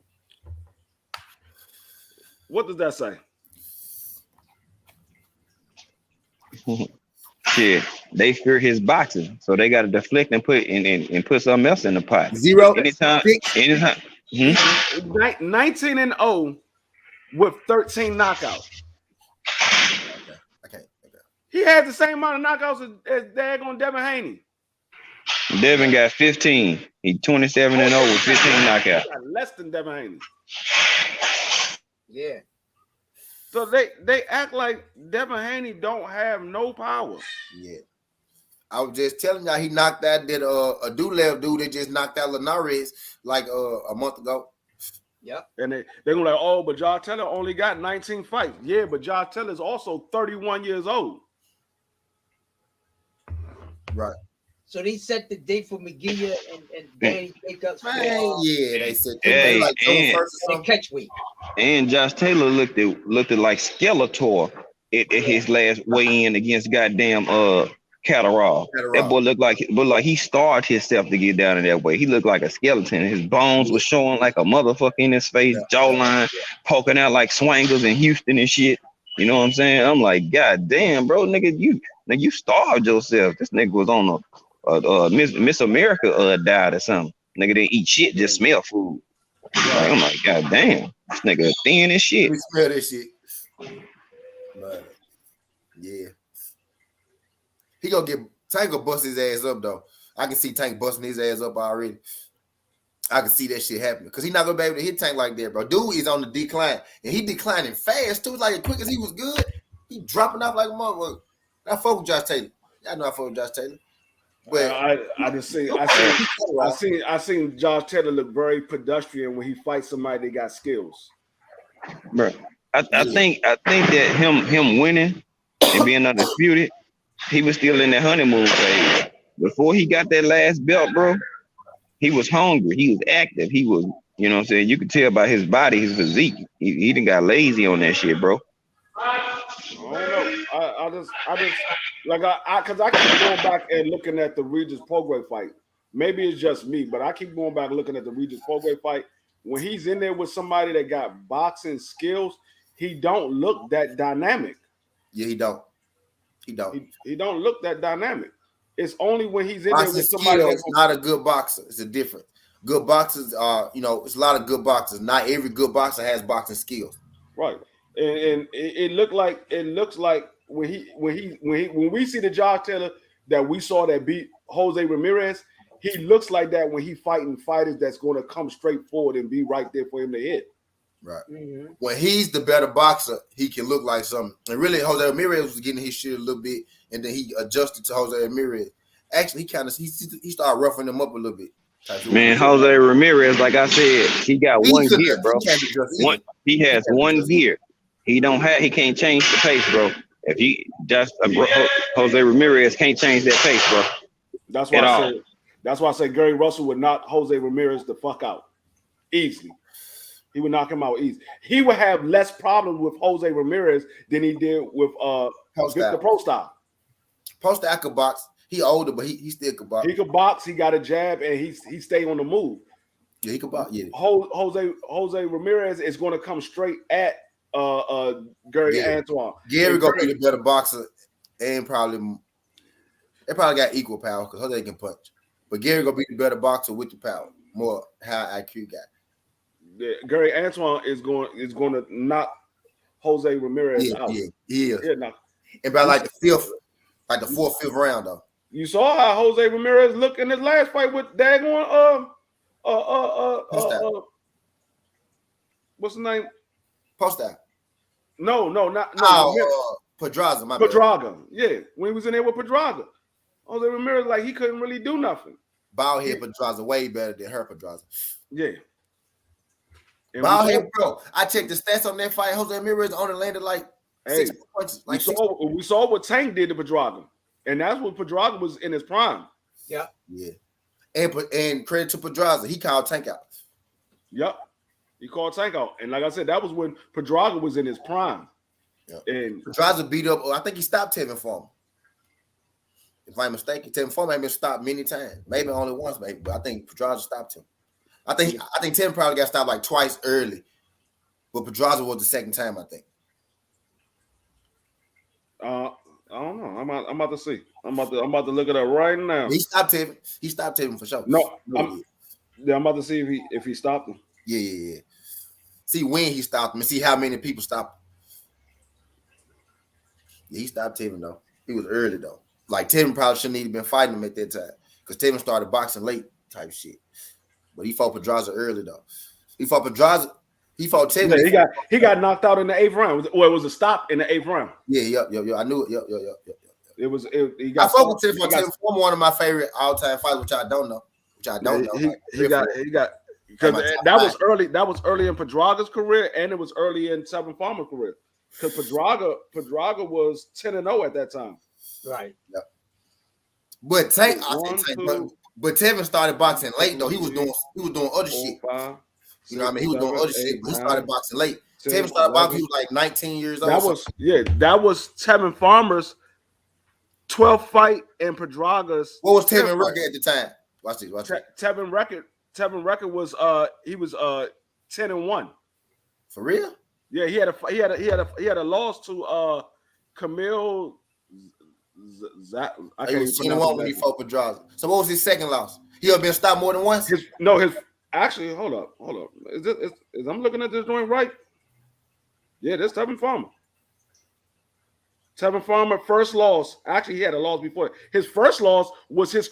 What does that say? Shit, they fear his boxing, so they got to deflect and put something else in the pot. Zero. Anytime. 19-0 with 13 knockouts. Okay. He had the same amount of knockouts as daggone Devin Haney. Devin got 15. He 27-0 with 15 knockouts. Less than Devin Haney. Yeah. So they act like Devin Haney don't have no power. Yeah. I was just telling y'all he knocked out a Dulev dude that just knocked out Linares like a month ago. Yep. And they're gonna be like, oh, but Josh Taylor only got 19 fights. Yeah, but Josh Taylor is also 31 years old. Right. So they set the date for McGee and Danny Jacobs. Yeah, they said catch weight. And Josh Taylor looked at like Skeletor at his last weigh-in against goddamn Catterall. That boy looked like he starved himself to get down in that way. He looked like a skeleton. His bones were showing like a motherfucker in his face, jawline poking out like swangles in Houston and shit. You know what I'm saying? I'm like, God damn, bro, nigga, you starved yourself. This nigga was on Miss America died or something. Nigga didn't eat shit, just smell food. Like, I'm like, God damn, this nigga thin as shit. We smell this shit. But yeah, he gonna get Tank will bust his ass up though. I can see Tank busting his ass up already. I can see that shit happening because he's not gonna be able to hit Tank like that, bro. Dude is on the decline, and he declining fast too. Like as quick as he was good, he dropping off like a motherfucker. I fuck with Josh Taylor. Y'all know I fuck with Josh Taylor. But I seen Josh Taylor look very pedestrian when he fights somebody that got skills. Bro, I think that him winning and being undisputed, he was still in the honeymoon phase. Before he got that last belt, bro, he was hungry. He was active. He was, you know what I'm saying? You could tell by his body, his physique. He done got lazy on that shit, bro. I don't know. I just because I keep going back and looking at the Regis Prograis fight. Maybe it's just me, but I keep going back looking at the Regis Prograis fight. When he's in there with somebody that got boxing skills, he don't look that dynamic. Yeah, he don't. He don't look that dynamic. It's only when he's in there with somebody that's not a good boxer. It's a difference. Good boxers are, it's a lot of good boxers. Not every good boxer has boxing skills. Right. And it looks like when we see the Josh Taylor that we saw that beat Jose Ramirez, he looks like that when he fighting fighters that's going to come straight forward and be right there for him to hit. Right. Mm-hmm. When he's the better boxer, he can look like something. And really, Jose Ramirez was getting his shit a little bit, and then he adjusted to Jose Ramirez. Actually, he started roughing him up a little bit. Man, Jose Ramirez, like I said, he got one gear, bro. He has one gear. He can't change the pace, bro. If he just Jose Ramirez can't change that pace, bro. That's why I say Gary Russell would knock Jose Ramirez the fuck out easily. He would knock him out easy. He would have less problems with Jose Ramirez than he did with Victor Postol. Postol could box. He older, but he still could box. He could box. He got a jab, and he stay on the move. Yeah, he could box. Yeah. Jose Ramirez is going to come straight at Gary Antoine. Gary gonna be the better boxer, and they probably got equal power because Jose can punch. But Gary gonna be the better boxer with the power, more high IQ guy. Yeah, Gary Antoine is going to knock Jose Ramirez out. Yeah, he is. Yeah, and by like the fourth, fifth round though. You saw how Jose Ramirez looked in his last fight with daggone what's the name? Postol. No, not Pedraza. Pedraza. Yeah, when he was in there with Pedraza, Jose Ramirez like he couldn't really do nothing. Bald head Pedraza way better than her Pedraza. Yeah. Bald head, bro. I checked the stats on that fight. Jose Ramirez only landed like 6 punches. We saw what Tank did to Pedraza, and that's when Pedraza was in his prime. Yeah. Yeah. And credit to Pedraza, he called Tank out. Yep. He called Tank out. And like I said, that was when Pedraza was in his prime. Yep. And Pedraza beat up, I think he stopped Tevin Farmer. If I'm mistaken, Tevin Farmer had been stopped many times. Maybe only once, maybe, but I think Pedraza stopped him. I think Tevin probably got stopped like twice early. But Pedraza was the second time, I think. I don't know. I'm about to see. I'm about to look it up right now. He stopped Tevin. He stopped Tevin for sure. No, I'm about to see if he stopped him. Yeah. See when he stopped him and see how many people stopped him. Yeah, he stopped Tevin though. He was early though. Like Tevin probably shouldn't even been fighting him at that time because Tevin started boxing late type shit. But he fought Pedraza early though. He fought Pedraza. He fought Tevin. Yeah, he got knocked out in the 8th round. Or it was a stop in the 8th round. Yeah. I knew it. Yep. It was. I fought with Tevin. Tevin former one of my favorite all-time fights, which I don't know. He got because that was early. That was early in Pedraza's career, and it was early in Tevin Farmer's career. Because Pedraza was 10-0 at that time. Right. Yep. But Tank, but Tevin started boxing late though. He was doing other shit. You know what I mean? He was doing other shit. But he started boxing late. Tevin started boxing. He was like 19 years old. That was Tevin Farmer's 12th fight in Pedraza's. What was Tevin record at the time? Watch this. Tevin record was he was 10-1. For real? Yeah, he had a loss to Camille. I can't even pronounce it. When he fought Pedraza. So what was his second loss? He had been stopped more than once. Actually, hold up. Is I'm looking at this joint right? Yeah, that's Tevin Farmer. Tevin Farmer first loss. Actually, he had a loss before. His first loss was his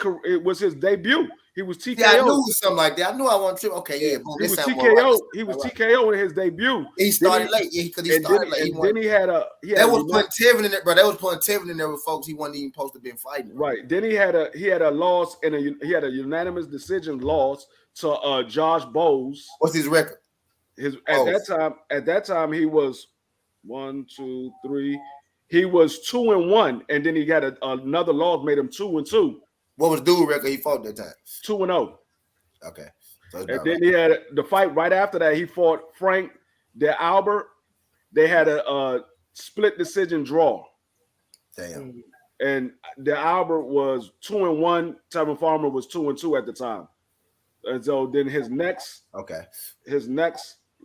debut. He was TKO. Yeah, I knew it was something like that. I knew I wanted to. Okay, yeah. Boom, He was TKO. Right. He was TKO in his debut. He started late. Yeah, because he started late. Then he had a. That was putting Tevin in there, bro. That was putting Tevin in there with folks he wasn't even supposed to be fighting. Right. Then he had a loss and he had a unanimous decision loss to Josh Bowes. What's his record? At that time he was 1, 2, 3. He was 2-1, and then he got another loss, made him 2-2. What was dude record he fought that time? 2-0. Okay. So and then he had the fight right after that. He fought Frank De Albert. They had a split decision draw. Damn. And De Albert was 2-1. Tevin Farmer was 2-2 at the time. And so then his next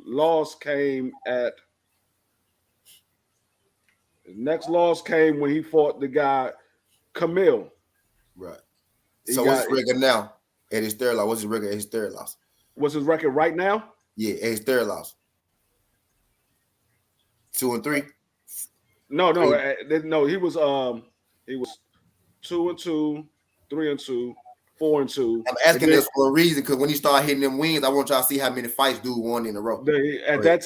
loss came when he fought the guy Camille. Right. So what's his record now at his third loss? What's his record at his third loss? What's his record right now? Yeah, at his third loss. 2-3. No. He was 2-2, 3-2, 4-2. I'm asking this for a reason because when he started hitting them wins, I want y'all to see how many fights dude won in a row. At that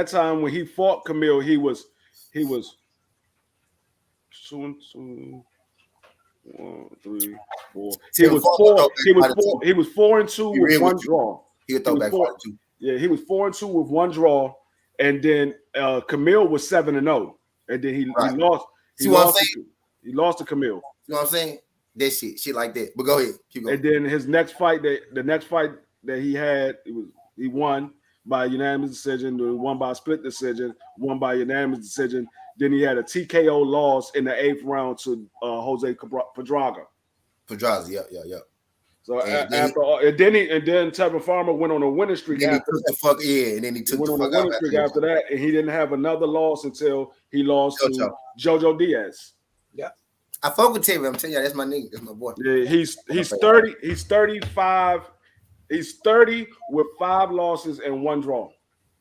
time when he fought Camille, he was 2-2. 1, 3, 4. He was 4-2 with one draw. He would throw back 4-2. Yeah, he was 4-2 with one draw, and then Camille was 7-0, and then he lost. He lost to Camille. You know what I'm saying? That shit like that. But go ahead, keep going. And then his next fight, that he had, he won by unanimous decision, won by split decision, won by unanimous decision. Then he had a TKO loss in the 8th round to Jose Pedraza. Yeah. So and then Tevin Farmer went on a winning streak. And then he took the fuck out after that, and he didn't have another loss until he lost to Jojo Diaz. Yeah, I fuck with Tevin. I'm telling you, that's my nigga. That's my boy. Yeah, he's 30. He's 35. He's 30 with 5 losses and 1 draw.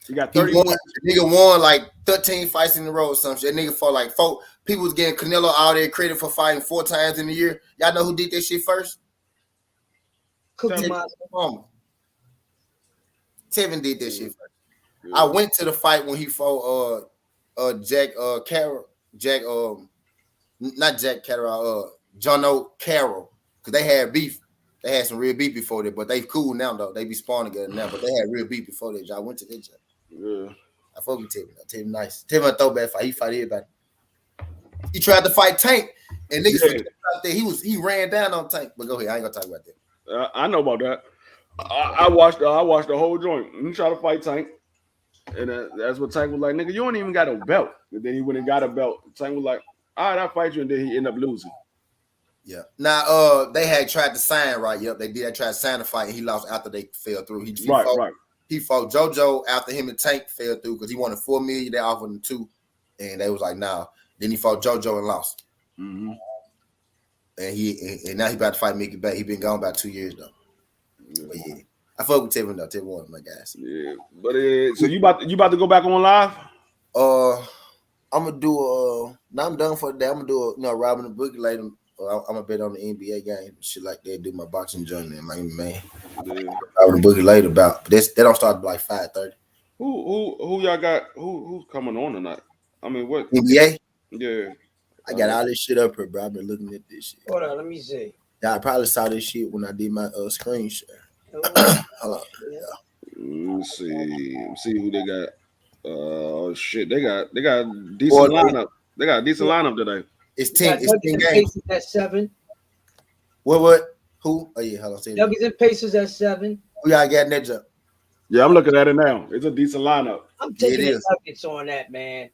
He got 30. Nigga won like 13 fights in a row or some shit. That nigga fought like 4. People was getting Canelo all their credit for fighting 4 times in a year. Y'all know who did that shit first? Tevin did that shit first. Yeah. I went to the fight when he fought John O'Carroll, because they had beef. They had some real beef before that, but they cool now though. They be spawning together now, but they had real beef before that. I went to that job. Yeah. I fuck with Tevin. Tevin nice. Tevin a throwback fight. He fight everybody. He tried to fight Tank, and niggas out there. He ran down on Tank. But go ahead. I ain't gonna talk about that. I know about that. I watched the whole joint. He tried to fight Tank, and that's what Tank was like. Nigga, you don't even got a belt. And then he went and got a belt. Tank was like, all right, I'll fight you, and then he ended up losing. Yeah. Now, they had tried to sign, right? Yep, they did. They tried to sign the fight, and he lost after they fell through. He fought JoJo after him and Tank fell through because he wanted $4 million. They offered him $2 million, and they was like, nah. Then he fought JoJo and lost. Mm-hmm. And now he about to fight Mickey back. He been gone about 2 years though. Yeah. But yeah, I fuck with Tevin though. Tevin one of my guys. Yeah, but so you about to go back on live? I'm gonna do now I'm done for the day. I'm gonna do Robin the Boogie later. I'm gonna bet on the NBA game, shit like that. Do my boxing journey in Miami, man. Yeah. Robin the Boogie later about that don't start like 5:30. Who y'all got? Who's coming on tonight? I mean, what NBA? Yeah. I got all this shit up here, bro. I've been looking at this shit. Hold on, let me see. Y'all probably saw this shit when I did my screen share. Hold on. Yeah. Let me see who they got. Oh shit, they got decent lineup. They got a decent lineup today. It's 10. It's 10 games. At 7. What? Who? Oh yeah, hold on. Nuggets and Pacers at 7. Who y'all got in that jump? Yeah, I'm looking at it now. It's a decent lineup. I'm taking the Nuggets on that, man.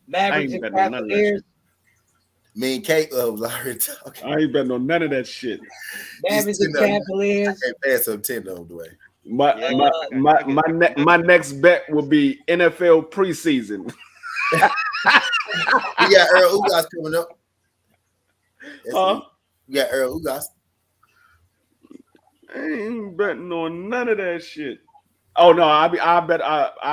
Mavericks and Cavaliers. Me and Kate was already talking. I ain't betting on none of that shit. Mavericks and Cavaliers. I can't pass up 10 on the way. My next bet will be NFL preseason. We got Earl Ugas coming up. We got Earl Ugas. I ain't betting on none of that shit. Oh no, I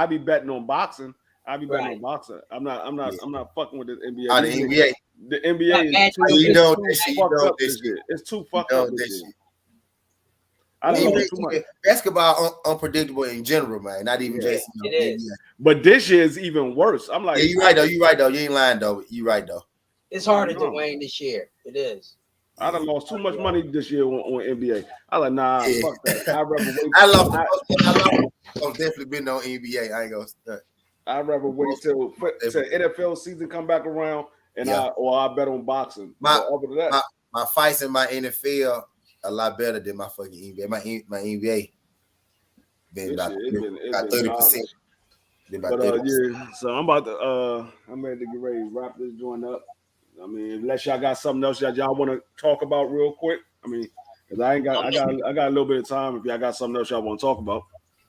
be betting on boxing. I be betting on boxing. I'm not fucking with the NBA. Oh, the NBA. The NBA is too fucked up this year. It's too fucked up this year. I don't know too much. Basketball unpredictable in general, man. Not even just it is. But this year is even worse. I'm like, yeah, you're right though. You're right though. You ain't lying though. You're right though. It's harder to Dwayne this year. It is. I done lost too much money this year on NBA. I like, nah, fuck that. I'd rather wait. I lost I've definitely been on NBA. I ain't gonna start. I'd rather wait till NFL season come back around and I bet on boxing. My fights in my NFL a lot better than my fucking NBA. My NBA been about 30%. But yeah, so I'm about to I'm ready to get ready to wrap this joint up. I mean, unless y'all got something else that y'all want to talk about real quick. I mean, cause I got a little bit of time. If y'all got something else y'all want to talk about.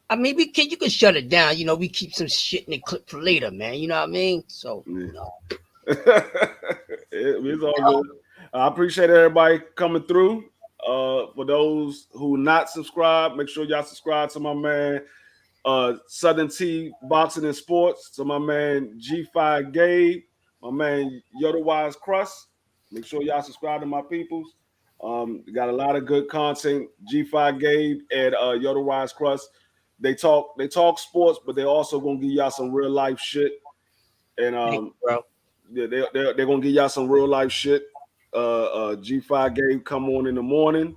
I mean, you can shut it down. You know, we keep some shit in the clip for later, man. You know what I mean? So, you know. It's all good. I appreciate everybody coming through. For those who not subscribed, make sure y'all subscribe to my man Southern T Boxing and Sports, to my man G5 Gabe, my man Yoda Wise Crust. Make sure y'all subscribe to my peoples. Got a lot of good content. G5 Gabe and Yoda Wise Crust. They talk sports, but they also gonna give y'all some real life shit. And they're gonna give y'all some real life shit. G5 Gabe come on in the morning.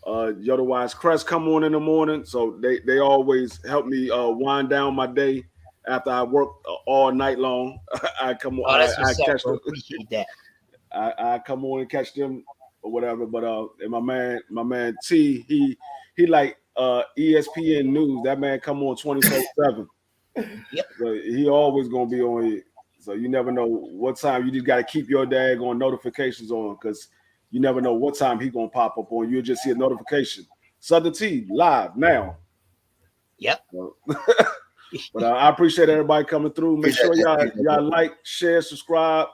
Yoda Wise Crest come on in the morning. So they always help me wind down my day after I work all night long. I come on. I catch them. Appreciate that. I come on and catch them or whatever. But and my man T, he like ESPN News. That man come on 24/7. Yep. So he always gonna be on here. So you never know what time. You just got to keep your daggone notifications on, because you never know what time he gonna pop up on. You'll just see a notification. Southern T live now. Yep. So, but I appreciate everybody coming through. Make sure y'all like, share, subscribe,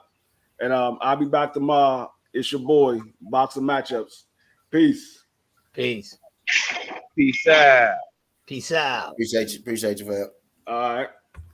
and I'll be back tomorrow. It's your boy, Boxing Matchups. Peace. Peace. Peace out. Peace out. Appreciate you, fam. All right.